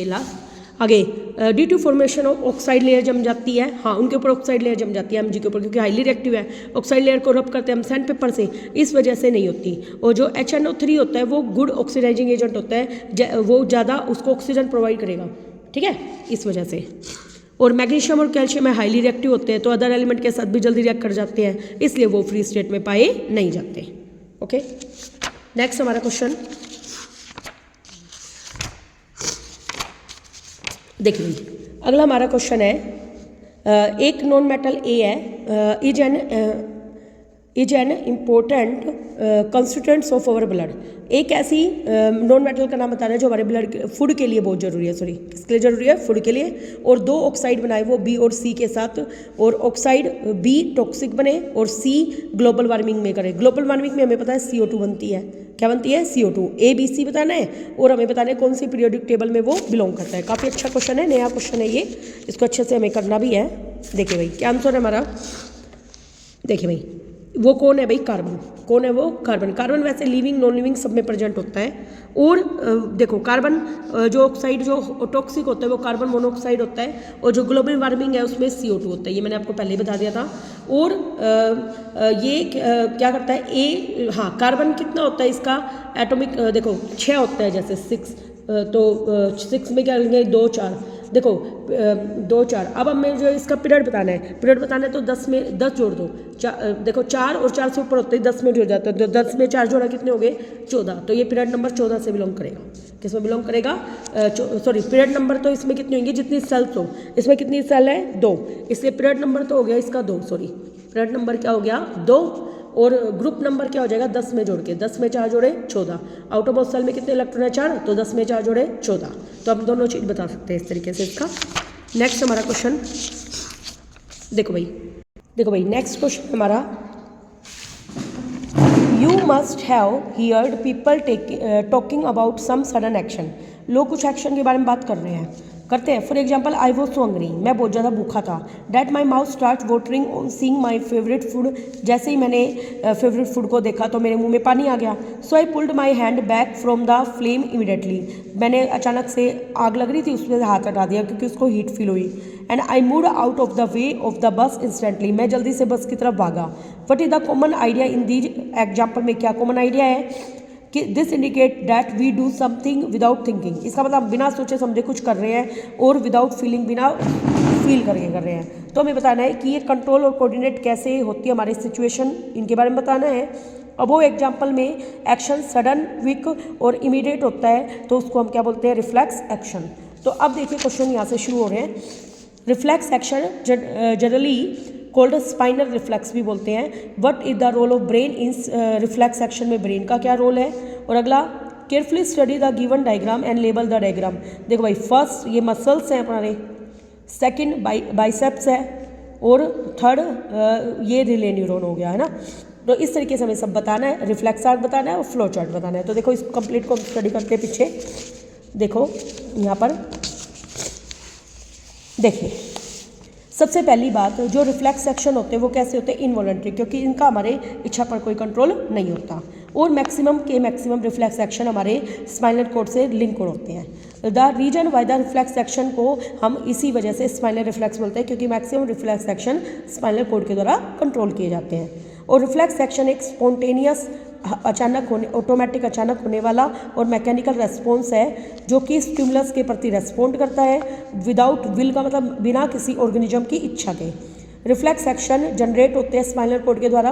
लास्ट आगे, due to formation of oxide layer जम जाती है। हाँ उनके ऊपर ऑक्साइड लेयर जम जाती है Mg के ऊपर, क्योंकि हाईली रिएक्टिव है। ऑक्साइड लेयर को रब करते हैं हम सैंड पेपर से, इस वजह से नहीं होती। और जो HNO3 होता है वो गुड ऑक्सीडाइजिंग एजेंट होता है, वो ज़्यादा उसको ऑक्सीजन प्रोवाइड करेगा, ठीक है, इस वजह से। और मैग्नीशियम और कैल्शियम हाईली रिएक्टिव होते हैं, तो अदर एलिमेंट के साथ भी जल्दी रिएक्ट कर जाते हैं, इसलिए वो फ्री स्टेट में पाए नहीं जाते। ओके, नेक्स्ट हमारा क्वेश्चन देखिए, अगला हमारा क्वेश्चन है, एक नॉन मेटल ए है, is an important constituents of our blood. एक ऐसी नॉन मेटल का नाम बता रहे हैं जो हमारे ब्लड फूड के लिए बहुत जरूरी है, सॉरी किसके लिए जरूरी है? फूड के लिए। और 2 ऑक्साइड बनाए वो B और C के साथ, और ऑक्साइड B टॉक्सिक बने और C ग्लोबल वार्मिंग में करे। ग्लोबल वार्मिंग में हमें पता है CO2 बनती है, क्या बनती है? CO2। ABC बताना है और हमें बताना है कौन सी पीरियोडिक टेबल में वो बिलोंग करता है। काफ़ी अच्छा क्वेश्चन है, नया क्वेश्चन है ये, इसको अच्छे से हमें करना भी है। देखिए भाई क्या आंसर है हमारा, देखिए भाई वो कौन है भाई? कार्बन। कौन है वो? कार्बन। कार्बन वैसे लिविंग नॉन लिविंग सब में प्रेजेंट होता है। और देखो कार्बन जो ऑक्साइड जो टॉक्सिक होता है वो कार्बन मोनोऑक्साइड होता है, और जो ग्लोबल वार्मिंग है उसमें CO2 होता है, ये मैंने आपको पहले ही बता दिया था। और ये क्या करता है? हाँ कार्बन कितना होता है इसका एटॉमिक, देखो 6 होता है, जैसे 6, तो 6 में क्या लेंगे? 2 4, देखो 2 4। अब हमें जो इसका पीरियड बताना है, तो 10 में 10 जोड़ दो, देखो 4 और 4 से ऊपर होते हैं 10 में जुड़ जाते हैं, तो 10 में 4 जोड़ा कितने हो गए? 14। तो ये पीरियड नंबर 14 से बिलोंग करेगा। किसमें बिलोंग करेगा? सॉरी पीरियड नंबर तो इसमें कितनी होंगी? जितनी सेल्स हो। इसमें कितनी सेल है? 2, इसलिए पीरियड नंबर तो हो गया इसका 2, सॉरी पीरियड नंबर क्या हो गया? 2। और ग्रुप नंबर क्या हो जाएगा? 10 में जोड़ के, 10 में 4 जोड़े 14। आउट ऑफ सेल में कितने इलेक्ट्रॉन है? 4, तो 10 में 4 जोड़े 14। तो हम दोनों चीज़ बता सकते हैं इस तरीके से इसका। नेक्स्ट हमारा क्वेश्चन देखो भाई नेक्स्ट क्वेश्चन हमारा, you must have heard people talking about some sudden action. लोग कुछ एक्शन के बारे में बात करते हैं। For example, I was so hungry, मैं बहुत ज़्यादा भूखा था। That my mouth start watering on seeing my favourite food, जैसे ही मैंने फेवरेट फूड को देखा तो मेरे मुंह में पानी आ गया। So I pulled my hand back from the flame immediately, मैंने अचानक से आग लग रही थी उसमें हाथ हटा दिया क्योंकि उसको हीट फील हुई। And I moved out of the way of the bus instantly, मैं जल्दी से बस की तरफ भागा। What is the common idea in these example में क्या कॉमन आइडिया है कि this indicate that we do something without thinking, इसका मतलब बिना सोचे समझे कुछ कर रहे हैं और विदाउट फीलिंग, बिना फील करके कर रहे हैं। तो हमें बताना है कि ये कंट्रोल और कोऑर्डिनेट कैसे होती है हमारी सिचुएशन, इनके बारे में बताना है। अब वो एग्जाम्पल में एक्शन सडन, क्विक और इमीडिएट होता है तो उसको हम क्या बोलते हैं, रिफ्लेक्स एक्शन। तो अब देखिए क्वेश्चन यहाँ से शुरू हो रहे हैं। Reflex action generally called spinal reflex भी बोलते हैं। What is the role of brain in reflex action में ब्रेन का क्या रोल है। और अगला, carefully study the given diagram and label the diagram. देखो भाई, फर्स्ट ये मसल्स हैं हमारे, सेकंड बाइसेप्स है और थर्ड ये रिले न्यूरॉन हो गया है ना। तो इस तरीके से हमें सब बताना है, रिफ्लेक्स आर्ट बताना है और फ्लो चार्ट बताना है। तो देखो इस कंप्लीट को स्टडी करते हैं। पीछे देखो यहाँ पर देखिए, सबसे पहली बात, जो रिफ्लेक्स एक्शन होते हैं वो कैसे होते हैं, इनवॉलंटरी, क्योंकि इनका हमारे इच्छा पर कोई कंट्रोल नहीं होता। और मैक्सिमम रिफ्लेक्स एक्शन हमारे स्पाइनल कॉर्ड से लिंक होते हैं। The reason why the reflex action को हम इसी वजह से स्पाइनल रिफ्लेक्स बोलते हैं, क्योंकि maximum reflex action spinal cord के द्वारा कंट्रोल किए जाते हैं। और रिफ्लेक्स एक्शन एक स्पॉन्टेनियस, ऑटोमेटिक अचानक होने वाला और मैकेनिकल रेस्पॉन्स है जो कि स्टिमुलस के प्रति रेस्पॉन्ड करता है विदाउट विल, का मतलब बिना किसी ऑर्गेनिज्म की इच्छा के। रिफ्लेक्स एक्शन जनरेट होते हैं स्पाइनल कॉर्ड के द्वारा,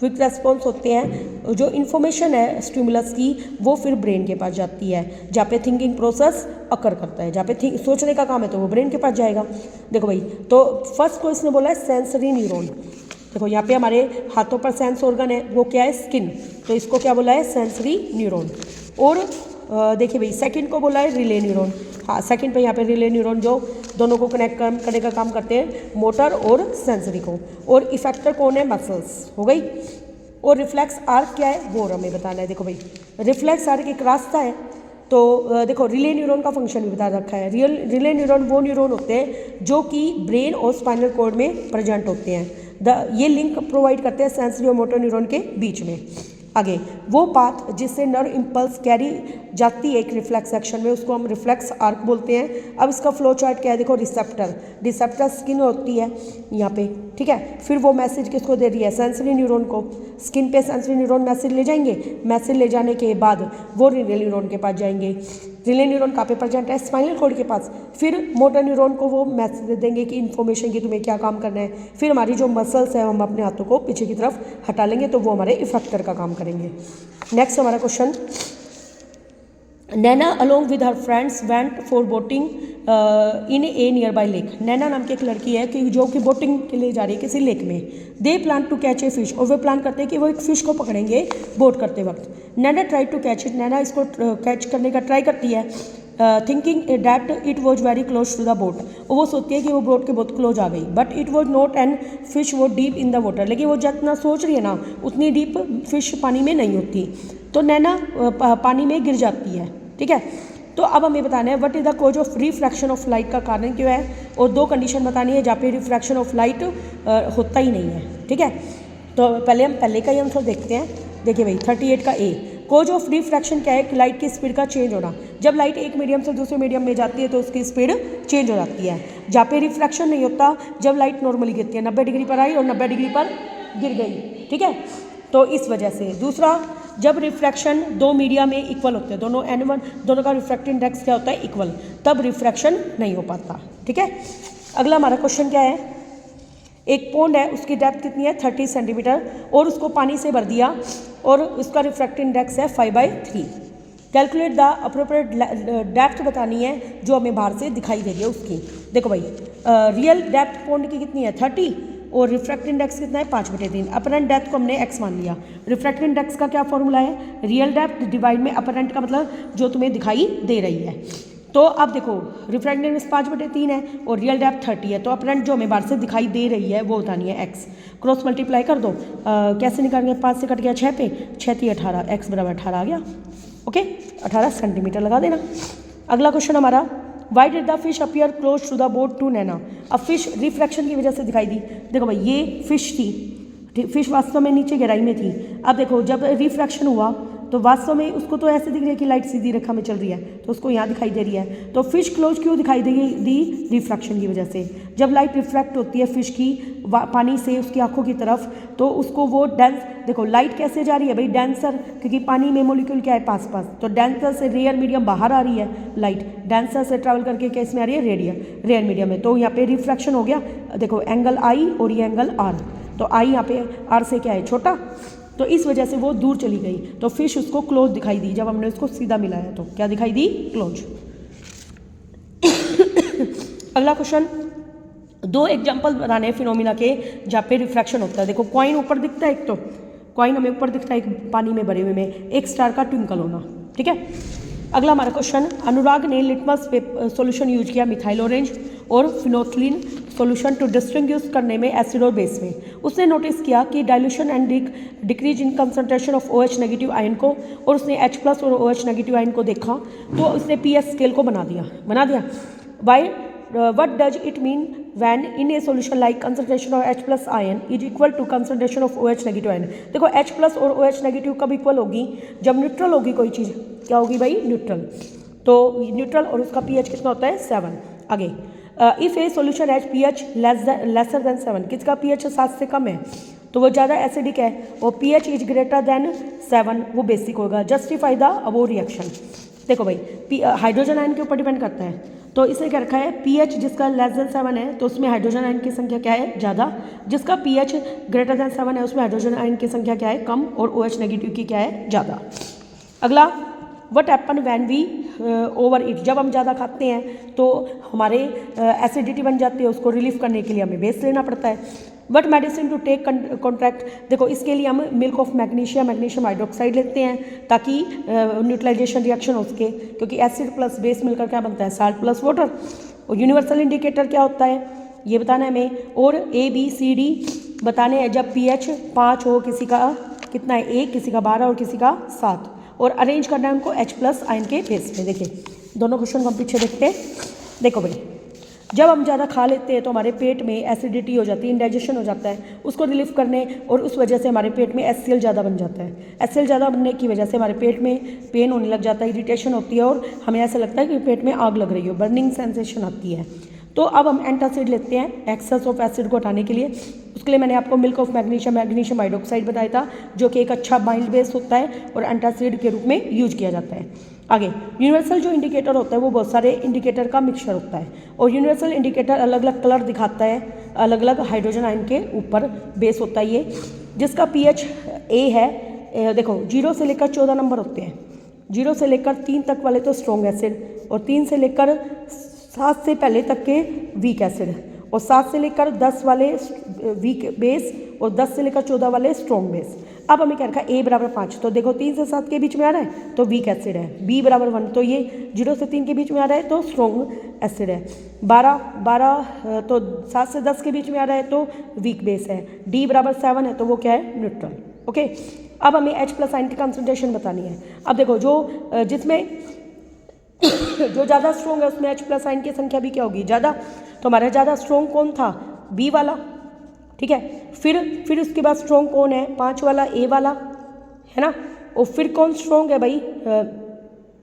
क्विक रेस्पॉन्स होते हैं। जो इन्फॉर्मेशन है स्टिमुलस की वो फिर ब्रेन के पास जाती है, जहाँ पे थिंकिंग प्रोसेस अकर करता है, जहाँ पे सोचने का काम है तो वो ब्रेन के पास जाएगा। देखो भाई, तो फर्स्ट को इसने बोला है सेंसरी न्यूरॉन। देखो यहाँ पे हमारे हाथों पर सेंस ऑर्गन है, वो क्या है, स्किन, तो इसको क्या बोला है, सेंसरी न्यूरॉन। और देखिए भाई, सेकंड को बोला है रिले न्यूरॉन। हाँ, सेकंड पे यहाँ पे रिले न्यूरॉन जो दोनों को कनेक्ट करने का काम करते हैं, मोटर और सेंसरी को। और इफेक्टर कौन है, मसल्स हो गई। और रिफ्लेक्स आर्क क्या है वो हमें बताना है। देखो भाई, रिफ्लेक्स आर्क एक रास्ता है। तो देखो, रिले न्यूरॉन का फंक्शन भी बता रखा है। रिले न्यूरॉन वो न्यूरॉन होते हैं जो कि ब्रेन और स्पाइनल कॉर्ड में प्रेजेंट होते हैं। ये लिंक प्रोवाइड करते हैं सेंसरी और मोटर न्यूरॉन के बीच में। आगे, वो पाथ जिससे नर्व इम्पल्स कैरी जाती है एक रिफ्लेक्स एक्शन में, उसको हम रिफ्लेक्स आर्क बोलते हैं। अब इसका फ्लो चार्ट क्या है, देखो, रिसेप्टर स्किन होती है यहाँ पे, ठीक है। फिर वो मैसेज किसको दे रही है, सेंसरी न्यूरॉन को। स्किन पे सेंसरी न्यूरॉन मैसेज ले जाएंगे, मैसेज ले जाने के बाद वो रिले न्यूरॉन के पास जाएंगे। रिले न्यूरॉन कहाँ पे प्रेजेंट है, स्पाइनल कॉर्ड के पास। फिर मोटर न्यूरॉन को वो मैसेज दे देंगे कि इन्फॉर्मेशन की तुम्हें क्या काम करना है। फिर हमारी जो मसल्स है हम अपने हाथों को पीछे की तरफ हटा लेंगे तो वो हमारे इफेक्टर का काम करेंगे। नेक्स्ट हमारा question, Naina along with her friends went for boating in a nearby lake. Naina नाम की एक लड़की है कि जो कि बोटिंग के लिए जा रही है किसी लेक में। They plan to catch a fish, और वे प्लान करते हैं कि वो एक फिश को पकड़ेंगे बोट करते वक्त। Naina try to catch it, Naina इसको कैच करने का ट्राई करती है, thinking that it was very close to the boat, और वो सोचती है कि वो बोट के बहुत क्लोज आ गई। But it was not and fish वो डीप इन द वाटर, लेकिन वो जितना सोच रही है ना उतनी डीप फिश पानी में नहीं होती। तो नैना पानी में गिर जाती है, ठीक है। तो अब हमें बताना है what is the cause of refraction of light, का कारण क्यों है, और दो कंडीशन बतानी है जहाँ पे रिफ्रैक्शन ऑफ लाइट होता ही नहीं है, ठीक है। तो पहले हम पहले का ही आंसर देखते हैं। देखिए भाई, 38 का ए, कॉज ऑफ रिफ्रैक्शन क्या है, कि लाइट की स्पीड का चेंज होना। जब लाइट एक मीडियम से दूसरे मीडियम में जाती है तो उसकी स्पीड चेंज हो जाती है। जहाँ पे रिफ्रैक्शन नहीं होता, जब लाइट नॉर्मली गिरती है, 90 डिग्री पर आई और 90 डिग्री पर गिर गई, ठीक है। तो इस वजह से। दूसरा, जब रिफ्रैक्शन दो मीडिया में इक्वल होते हैं, दोनों N1 दोनों का रिफ्रैक्टिव इंडेक्स क्या होता है, इक्वल, तब रिफ्रैक्शन नहीं हो पाता, ठीक है। अगला हमारा क्वेश्चन क्या है, एक पॉन्ड है, उसकी डेप्थ कितनी है, 30 सेंटीमीटर, और उसको पानी से भर दिया और उसका रिफ्रैक्टिव इंडेक्स है 5/3। कैलकुलेट द अप्रोप्रिएट डेप्थ बतानी है जो हमें बाहर से दिखाई दे रही है उसकी। देखो भाई, रियल डेप्थ पॉन्ड की कितनी है, 30, और रिफ्रैक्टिव इंडेक्स कितना है, 5/3। अपरेंट डेप्थ को हमने x मान लिया। रिफ्रैक्टिव इंडेक्स का क्या फॉर्मूला है, रियल डेप्थ डिवाइड में अपरेंट का मतलब जो तुम्हें दिखाई दे रही है। तो अब देखो रिफ्रैक्टिव 5/3 है और रियल डेप्थ 30 है, तो अपरेंट जो हमें बाहर से दिखाई दे रही है वो बतानी है x। क्रॉस मल्टीप्लाई कर दो, कैसे निकालेंगे, 5 से कट गया 6 पे, 6 3 18, x बराबर 18 आ गया। ओके 18 सेंटीमीटर लगा देना। अगला क्वेश्चन हमारा, why did the fish appear close to the boat to Naina. अब फिश रिफ्रैक्शन की वजह से दिखाई दी। देखो भाई ये फिश थी, फिश वास्तव में नीचे गहराई में थी। अब देखो जब रिफ्रैक्शन हुआ तो वास्तव में उसको तो ऐसे दिख रही है कि लाइट सीधी रेखा में चल रही है, तो उसको यहाँ दिखाई दे रही है। तो फिश क्लोज क्यों दिखाई दी रिफ्रैक्शन की वजह से। जब लाइट रिफ्रैक्ट होती है फिश की पानी से उसकी आंखों की तरफ, तो उसको वो डेंस, देखो लाइट कैसे जा रही है भाई, डेंसर, क्योंकि पानी में मोलिक्यूल क्या है पास पास, तो डेंसर से रेयर मीडियम बाहर आ रही है लाइट, डेंसर से ट्रैवल करके क्या इसमें आ रही है रेयर मीडियम में। तो यहाँ पे रिफ्रैक्शन हो गया, देखो एंगल आई और ये एंगल आर, तो आई यहाँ पे आर से क्या है छोटा, तो इस वजह से वो दूर चली गई, तो फिश उसको क्लोज दिखाई दी। जब हमने उसको सीधा मिलाया तो क्या दिखाई दी, क्लोज। अगला क्वेश्चन, 2 एग्जाम्पल बनाने फिनोमिना के जहाँ पे रिफ्रैक्शन होता है। देखो कॉइन ऊपर दिखता है, एक तो कॉइन हमें ऊपर दिखता है एक पानी में भरे हुए में, एक स्टार का ट्विंकल होना, ठीक है। अगला हमारा क्वेश्चन, अनुराग ने लिटमस सॉल्यूशन यूज किया मिथाइल ऑरेंज और फिनोथिलीन सॉल्यूशन टू डिस्टिंग्विश करने में एसिड और बेस में। उसने नोटिस किया कि dilution and decrease in concentration of OH negative ion को, और उसने H+ और OH नेगेटिव आयन को देखा, तो उसने pH स्केल को बना दिया। Why what does it mean when in a solution like concentration of H+ ion is equal to concentration of OH negative ion। देखो H+ और OH नेगेटिव कब इक्वल होगी, जब न्यूट्रल होगी कोई चीज़, क्या होगी भाई, न्यूट्रल। तो न्यूट्रल और उसका pH कितना होता है 7। आगे, if a solution has pH lesser than 7, किसका pH 7 से कम है तो वो ज़्यादा एसिडिक है, और pH इज ग्रेटर देन 7 वो बेसिक होगा। Justify the above reaction. देखो भाई हाइड्रोजन आयन के ऊपर डिपेंड करता है, तो इसे क्या रखा है, pH जिसका लेस देन 7 है तो उसमें हाइड्रोजन आयन की संख्या क्या है, ज़्यादा। जिसका pH ग्रेटर देन 7 है उसमें हाइड्रोजन आयन की संख्या क्या है, कम, और OH नेगेटिव की क्या है, ज़्यादा। अगला, what happen when we overeat. जब हम ज़्यादा खाते हैं तो हमारे एसिडिटी बन जाती है, उसको रिलीफ करने के लिए हमें बेस लेना पड़ता है। What medicine to take contract. देखो इसके लिए हम मिल्क ऑफ मैग्नीशियम हाइड्रोक्साइड लेते हैं ताकि न्यूट्रलाइजेशन रिएक्शन हो सके, क्योंकि एसिड प्लस बेस मिलकर क्या बनता है, साल्ट प्लस वाटर। और यूनिवर्सल इंडिकेटर क्या होता है ये बताना है हमें, और ABCD बताने हैं जब pH 5 हो, किसी का कितना है 1, किसी का 12 और किसी का 7, और अरेंज करना है उनको H+ आयन के बेस पे। देखिए दोनों क्वेश्चन को हम पीछे देखते हैं। देखो भाई जब हम ज़्यादा खा लेते हैं तो हमारे पेट में एसिडिटी हो जाती है, इंडाइजेशन हो जाता है, उसको रिलीफ करने, और उस वजह से हमारे पेट में HCl ज़्यादा बन जाता है। HCl ज़्यादा बनने की वजह से हमारे पेट में पेन होने लग जाता है, इरिटेशन होती है, और हमें ऐसा लगता है कि पेट में आग लग रही हो, बर्निंग सेंसेशन आती है। तो अब हम एंटासिड लेते हैं एक्सेस ऑफ एसिड को हटाने के लिए। उसके लिए मैंने आपको मिल्क ऑफ मैग्नीशियम हाइड्रोक्साइड बताया था, जो कि एक अच्छा माइल्ड बेस होता है और एंटासिड के रूप में यूज किया जाता है। आगे, यूनिवर्सल जो इंडिकेटर होता है वो बहुत सारे इंडिकेटर का मिक्सचर होता है, और यूनिवर्सल इंडिकेटर अलग अलग कलर दिखाता है, अलग अलग हाइड्रोजन आयन के ऊपर बेस होता है ये, जिसका pH A है। देखो 0 से लेकर 14 नंबर होते हैं, 0 से लेकर 3 तक वाले तो स्ट्रॉन्ग एसिड, और 3 से लेकर 7 से पहले तक के वीक एसिड, और 7 से लेकर 10 वाले वीक बेस, और 10 से लेकर 14 वाले स्ट्रॉन्ग बेस। अब हमें क्या रखा है, A बराबर 5, तो देखो 3 से 7 के बीच में आ रहा है तो वीक एसिड है। B बराबर 1, तो ये 0 से 3 के बीच में आ रहा है तो स्ट्रॉन्ग एसिड है। 12 तो 7 से 10 के बीच में आ रहा है तो वीक बेस है। D बराबर 7 है तो वो क्या है, न्यूट्रल। ओके, अब हमें H+ आयन की कंसंट्रेशन बतानी है। अब देखो जिसमें जो ज़्यादा स्ट्रॉन्ग है उसमें H+ आयन की संख्या भी क्या होगी, ज़्यादा। तो हमारा ज़्यादा स्ट्रॉन्ग कौन था, B वाला, ठीक है। फिर उसके बाद स्ट्रॉन्ग कौन है, 5 वाला A वाला, है ना। और फिर कौन स्ट्रॉन्ग है भाई,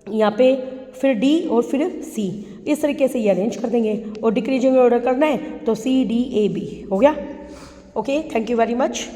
यहाँ पे फिर D और फिर C। इस तरीके से ये अरेंज कर देंगे, और डिक्रीजिंग ऑर्डर करना है तो C D A B हो गया। Okay, thank you very much.